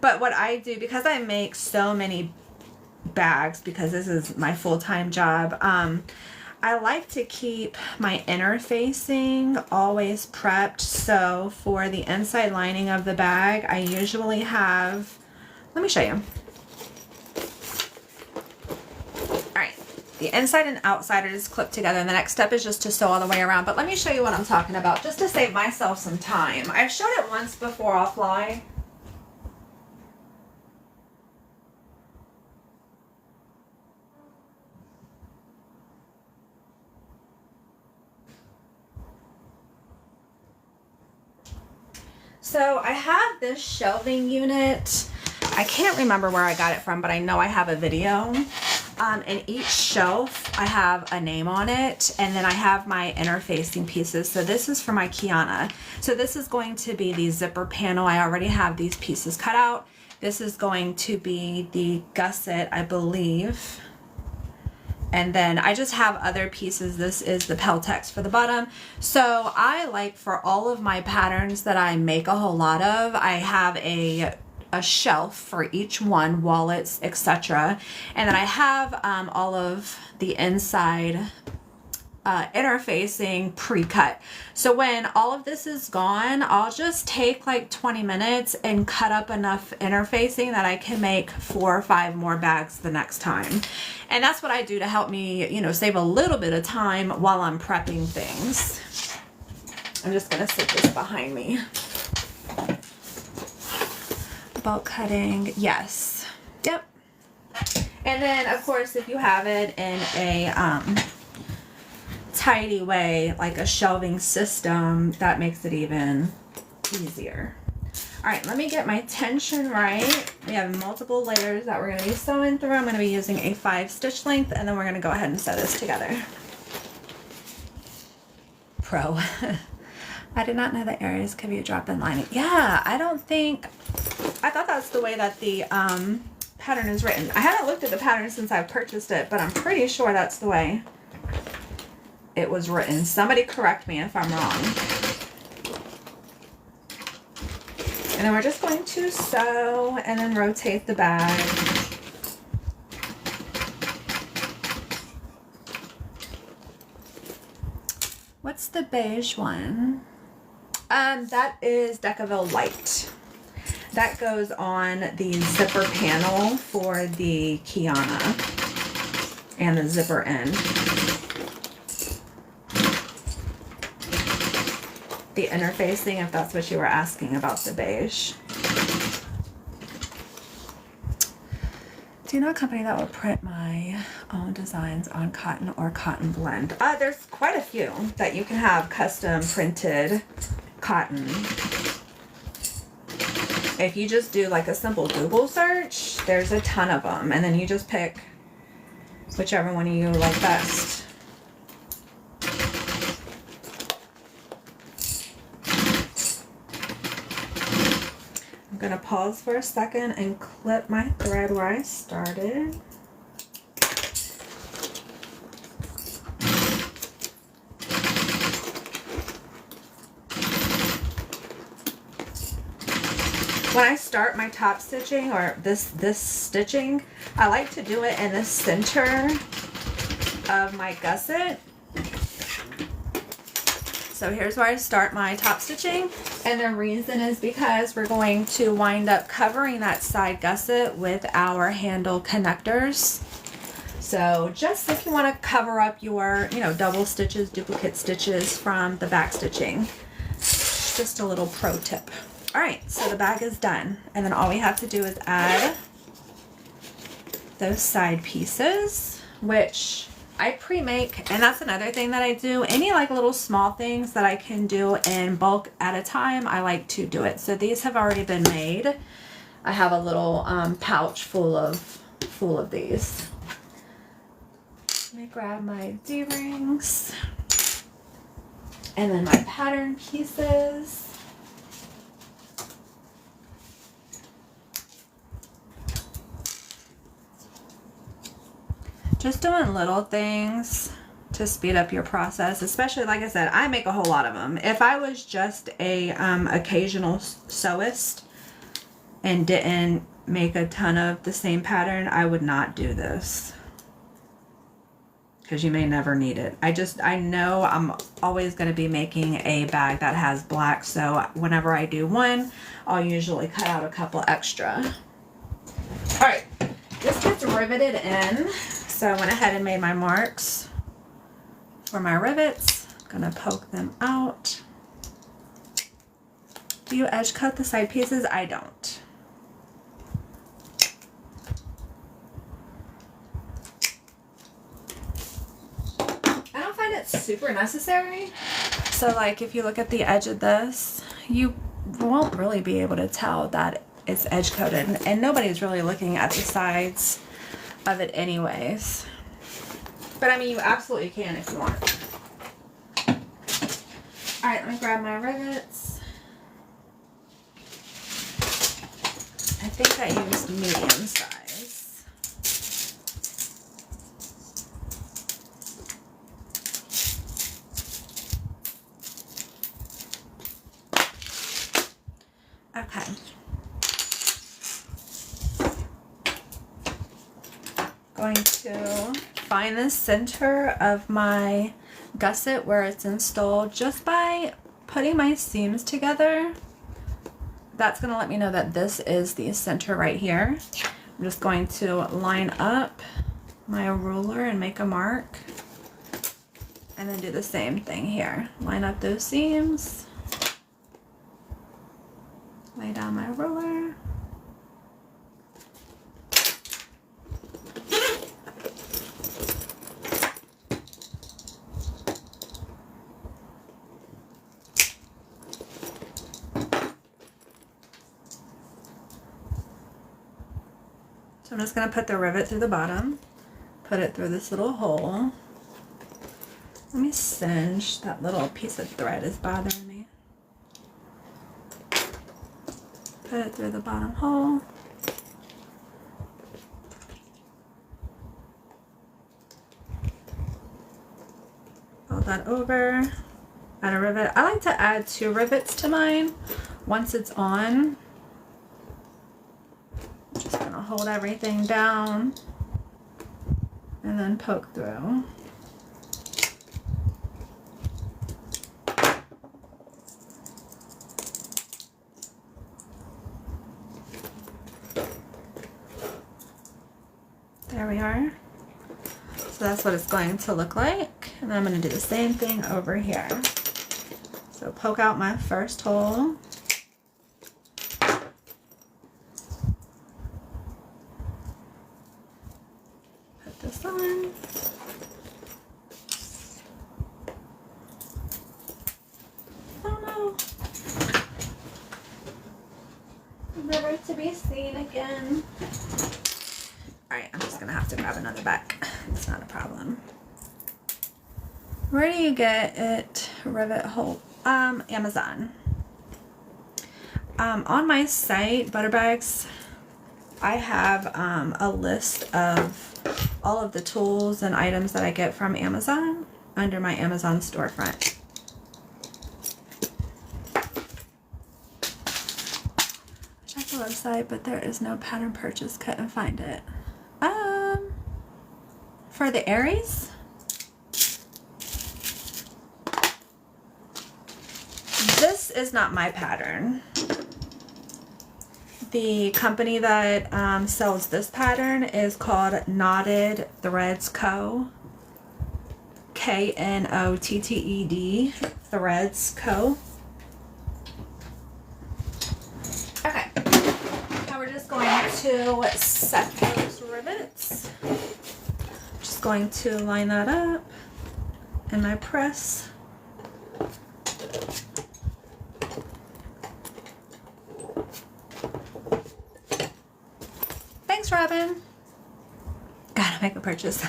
A: But what I do, because I make so many bags, because this is my full-time job, I like to keep my inner facing always prepped. So for the inside lining of the bag, I usually have, let me show you. The inside and outside are just clipped together, and the next step is just to sew all the way around. But let me show you what I'm talking about, just to save myself some time. I've showed it once before offline. So I have this shelving unit. I can't remember where I got it from, but I know I have a video. And each shelf, I have a name on it, and then I have my interfacing pieces. So this is for my Kiana. So this is going to be the zipper panel. I already have these pieces cut out. This is going to be the gusset, I believe. And then I just have other pieces. This is the Peltex for the bottom. So I like, for all of my patterns that I make a whole lot of, I have a shelf for each one, wallets, etc. And then I have all of the inside interfacing pre-cut. So when all of this is gone, I'll just take like 20 minutes and cut up enough interfacing that I can make 4 or 5 more bags the next time. And that's what I do to help me, you know, save a little bit of time while I'm prepping things. I'm just gonna sit this behind me. About cutting, yes, yep. And then of course, if you have it in a tidy way, like a shelving system, that makes it even easier. All right, let me get my tension right. We have multiple layers that we're going to be sewing through. I'm going to be using a 5-stitch length, and then we're going to go ahead and sew this together. Pro. I did not know that Aries could be a drop-in lining. Yeah, I thought that's the way that the pattern is written. I haven't looked at the pattern since I've purchased it, but I'm pretty sure that's the way it was written. Somebody correct me if I'm wrong. And then we're just going to sew and then rotate the bag. What's the beige one? That is Decaville Light. That goes on the zipper panel for the Kiana and the zipper end. The interfacing, if that's what you were asking about the beige. Do you know a company that will print my own designs on cotton or cotton blend? There's quite a few that you can have custom printed cotton. If you just do like a simple Google search, there's a ton of them, and then you just pick whichever one you like best. I'm gonna pause for a second and clip my thread where I started. when I start my top stitching or this stitching, I like to do it in the center of my gusset. So here's where I start my top stitching, and the reason is because we're going to wind up covering that side gusset with our handle connectors. So just if you want to cover up your, you know, double stitches, duplicate stitches from the back stitching. Just a little pro tip. All right, so the bag is done, and then all we have to do is add those side pieces, which I pre-make, and that's another thing that I do. Any like little small things that I can do in bulk at a time, I like to do it. So these have already been made. I have a little pouch full of these. Let me grab my D-rings and then my pattern pieces. Just doing little things to speed up your process, especially, like I said, I make a whole lot of them. If I was just a occasional sewist and didn't make a ton of the same pattern, I would not do this, because you may never need it. I know I'm always going to be making a bag that has black, so whenever I do one, I'll usually cut out a couple extra. All right, this gets riveted in. So I went ahead and made my marks for my rivets. I'm gonna poke them out. Do you edge cut the side pieces? I don't. I don't find it super necessary. So like if you look at the edge of this, you won't really be able to tell that it's edge coated, and nobody's really looking at the sides of it anyways. But I mean, you absolutely can if you want. All right, let me grab my rivets. I think I used medium size. Okay. Going to find the center of my gusset where it's installed just by putting my seams together. That's going to let me know that this is the center right here. I'm just going to line up my ruler and make a mark, and then do the same thing here. Line up those seams, lay down my ruler. So I'm just going to put the rivet through the bottom, put it through this little hole. Let me cinch, that little piece of thread is bothering me. Put it through the bottom hole. Fold that over, add a rivet. I like to add 2 rivets to mine once it's on. Just gonna hold everything down and then poke through. There we are. So that's what it's going to look like. And then I'm going to do the same thing over here. So poke out my first hole. Put this on. Oh no. Never to be seen again. Alright, I'm just going to have to grab another back. It's not a problem. Where do you get it? Rivet hole. Amazon. On my site, Butterbags, I have a list of all of the tools and items that I get from Amazon under my Amazon storefront. Wish I the website, but there is no pattern purchase. Couldn't find it. For the Aries, this is not my pattern. The company that sells this pattern is called Knotted Threads Co. Knotted Threads Co. Okay, now we're just going to set those rivets. Just going to line that up in my press. Thanks, Robin. Gotta make a purchase.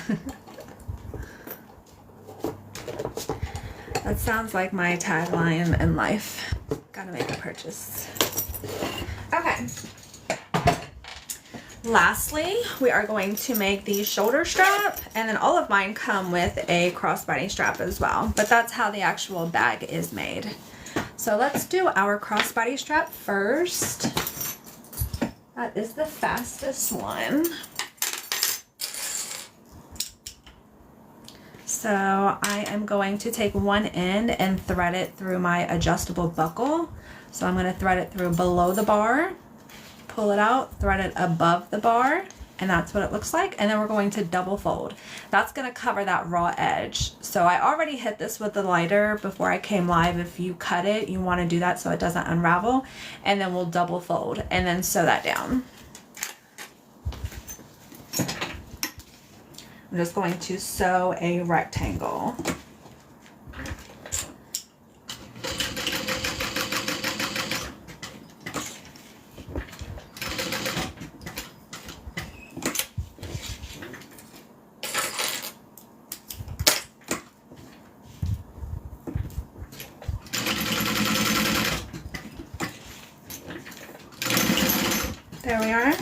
A: That sounds like my tagline in life. Gotta make a purchase. Okay. Lastly, we are going to make the shoulder strap, and then all of mine come with a crossbody strap as well, but that's how the actual bag is made. So let's do our crossbody strap first. That is the fastest one. So I am going to take one end and thread it through my adjustable buckle. So I'm going to thread it through below the bar, pull it out, thread it above the bar, and that's what it looks like. And then we're going to double fold. That's going to cover that raw edge. So I already hit this with the lighter before I came live. If you cut it, you want to do that so it doesn't unravel. And then we'll double fold and then sew that down. I'm just going to sew a rectangle. There we are.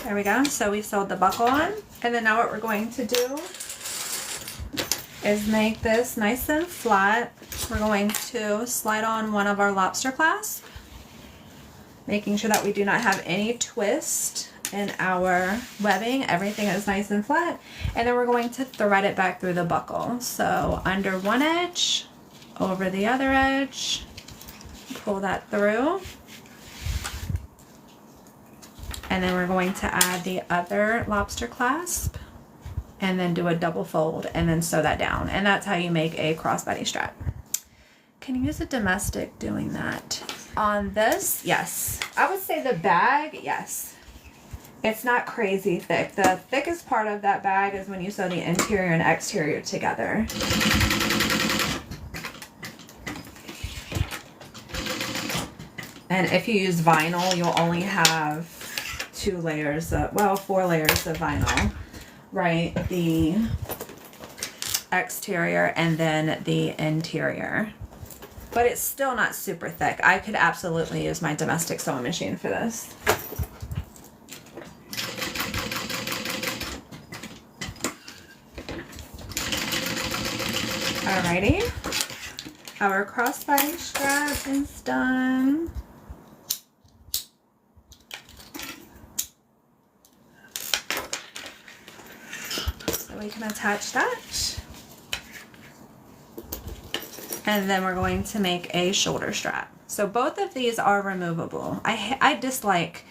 A: There we go. So we sewed the buckle on, and then now what we're going to do is make this nice and flat. We're going to slide on one of our lobster clasps, making sure that we do not have any twist in our webbing. Everything is nice and flat, and then we're going to thread it back through the buckle. So under one edge, over the other edge, pull that through. And then we're going to add the other lobster clasp and then do a double fold and then sew that down. And that's how you make a crossbody strap. Can you use a domestic doing that? On this, yes. I would say the bag, yes. It's not crazy thick. The thickest part of that bag is when you sew the interior and exterior together. And if you use vinyl, you'll only have 4 layers of vinyl, right? The exterior and then the interior. But it's still not super thick. I could absolutely use my domestic sewing machine for this. Alrighty. Our crossbody strap is done. We can attach that, and then we're going to make a shoulder strap. So both of these are removable. I dislike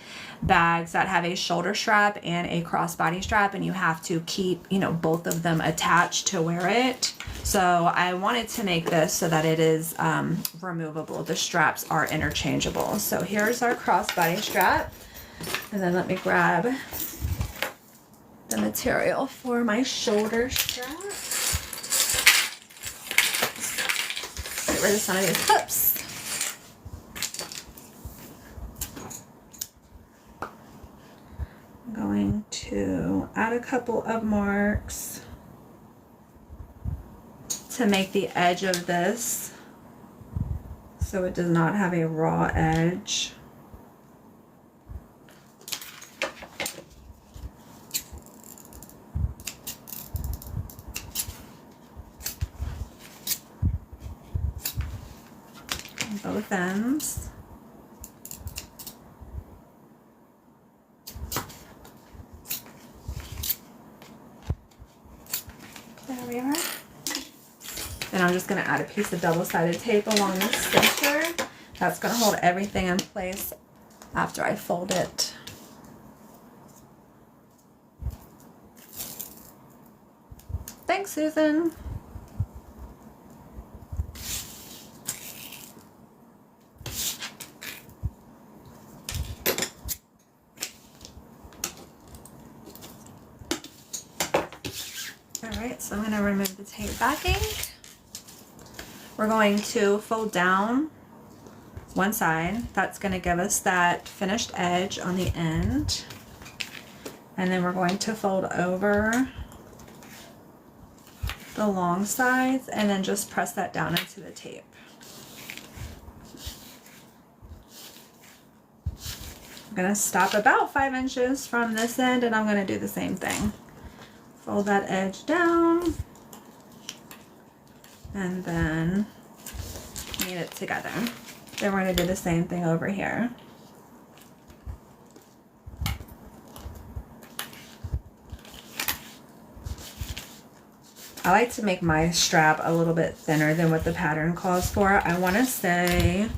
A: bags that have a shoulder strap and a crossbody strap, and you have to keep, both of them attached to wear it. So I wanted to make this so that it is removable. The straps are interchangeable. So here's our crossbody strap, and then let me grab the material for my shoulder strap. Get rid of some of these hooks. I'm going to add a couple of marks to make the edge of this so it does not have a raw edge. both ends. There we are. Then I'm just going to add a piece of double-sided tape along the center. That's going to hold everything in place after I fold it. Thanks, Susan. Alright, so I'm going to remove the tape backing. We're going to fold down one side. That's going to give us that finished edge on the end. And then we're going to fold over the long sides and then just press that down into the tape. I'm going to stop about 5 inches from this end and I'm going to do the same thing. Fold that edge down and then knead it together. Then we're going to do the same thing over here. I like to make my strap a little bit thinner than what the pattern calls for. I want to say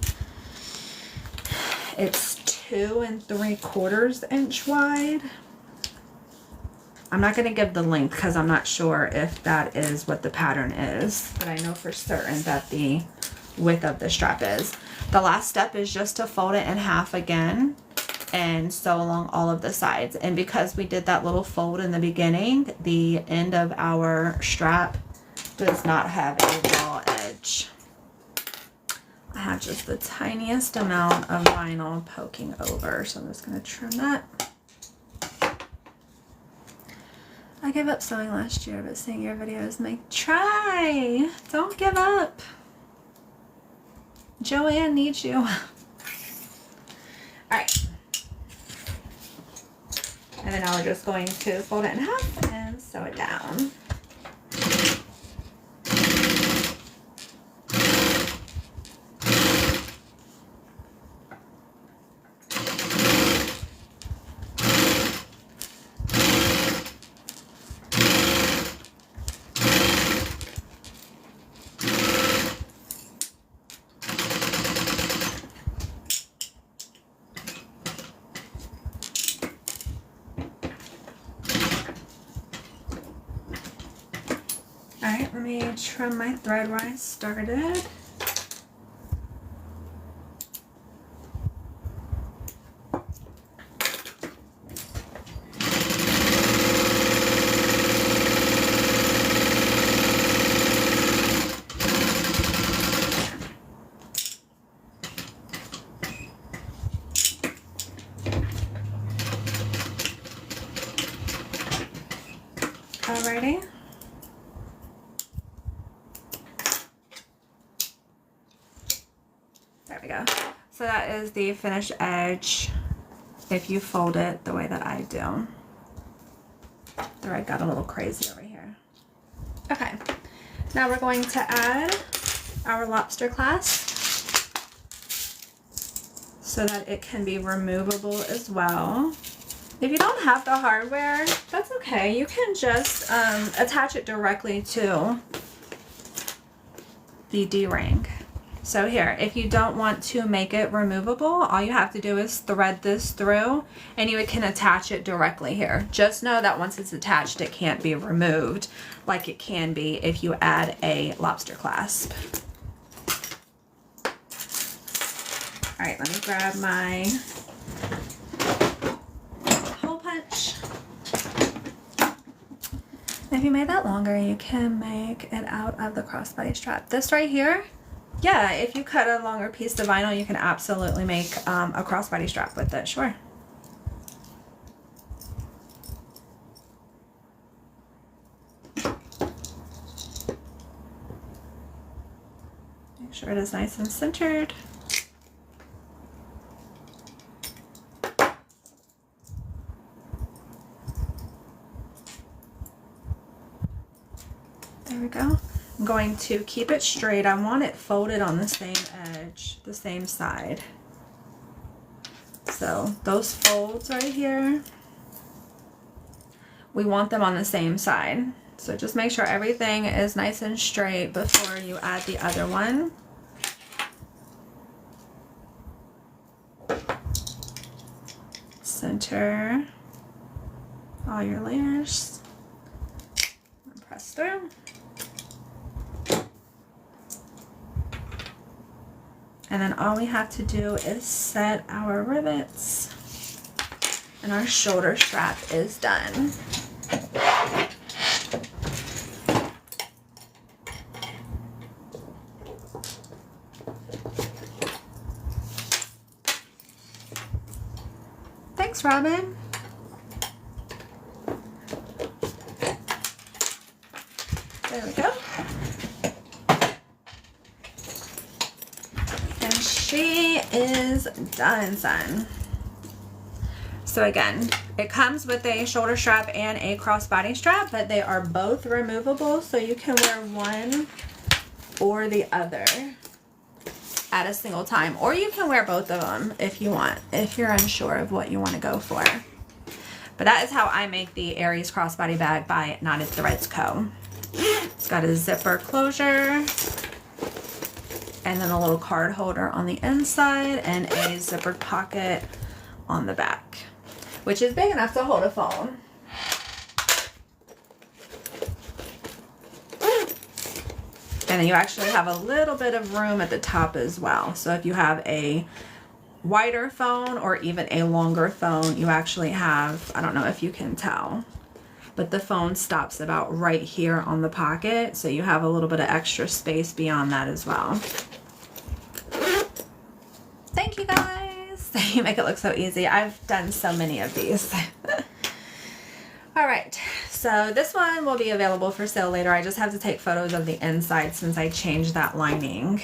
A: it's 2 3/4 inch wide. I'm not going to give the length because I'm not sure if that is what the pattern is, but I know for certain that the width of the strap is. The last step is just to fold it in half again and sew along all of the sides. And because we did that little fold in the beginning, the end of our strap does not have a raw edge. I have just the tiniest amount of vinyl poking over, so I'm just going to trim that. I gave up sewing last year, but seeing your videos make try. Don't give up. Joanne needs you. All right. And then now we're just going to fold it in half and sew it down. Alright, let me trim my thread where I started. Alrighty. There we go. So that is the finished edge if you fold it the way that I do. Thread got a little crazy over here. Okay, now we're going to add our lobster clasp so that it can be removable as well. If you don't have the hardware, that's okay. You can just attach it directly to the D-ring. So here, if you don't want to make it removable, all you have to do is thread this through and you can attach it directly here. Just know that once it's attached, it can't be removed like it can be if you add a lobster clasp. All right, let me grab my hole punch. If you made that longer, you can make it out of the crossbody strap. This right here, yeah, if you cut a longer piece of vinyl, you can absolutely make a crossbody strap with it, sure. Make sure it is nice and centered. There we go. I'm going to keep it straight. I want it folded on the same edge, the same side. So those folds right here, we want them on the same side. So just make sure everything is nice and straight before you add the other one. Center all your layers and press through. And then all we have to do is set our rivets and our shoulder strap is done. Thanks, Robin. There we go. And she is done, son. So again, it comes with a shoulder strap and a crossbody strap, but they are both removable, so you can wear one or the other at a single time, or you can wear both of them if you want, if you're unsure of what you want to go for. But that is how I make the Aries crossbody bag by Knotted Threads Co. It's got a zipper closure and then a little card holder on the inside and a zippered pocket on the back, which is big enough to hold a phone. And then you actually have a little bit of room at the top as well. So if you have a wider phone or even a longer phone, you actually have, I don't know if you can tell, but the phone stops about right here on the pocket. So you have a little bit of extra space beyond that as well. Thank you guys. You make it look so easy. I've done so many of these. All right, so this one will be available for sale later. I just have to take photos of the inside since I changed that lining.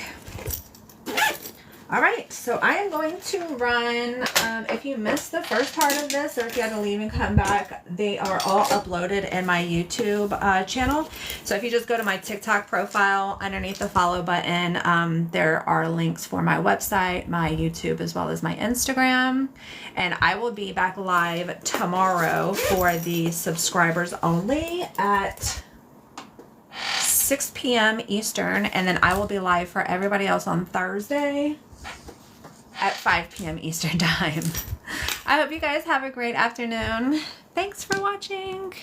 A: All right, so I am going to run, if you missed the first part of this or if you had to leave and come back, they are all uploaded in my YouTube channel. So if you just go to my TikTok profile underneath the follow button, there are links for my website, my YouTube, as well as my Instagram. And I will be back live tomorrow for the subscribers only at 6 p.m. Eastern. And then I will be live for everybody else on Thursday at 5 p.m. Eastern time. I hope you guys have a great afternoon. Thanks for watching.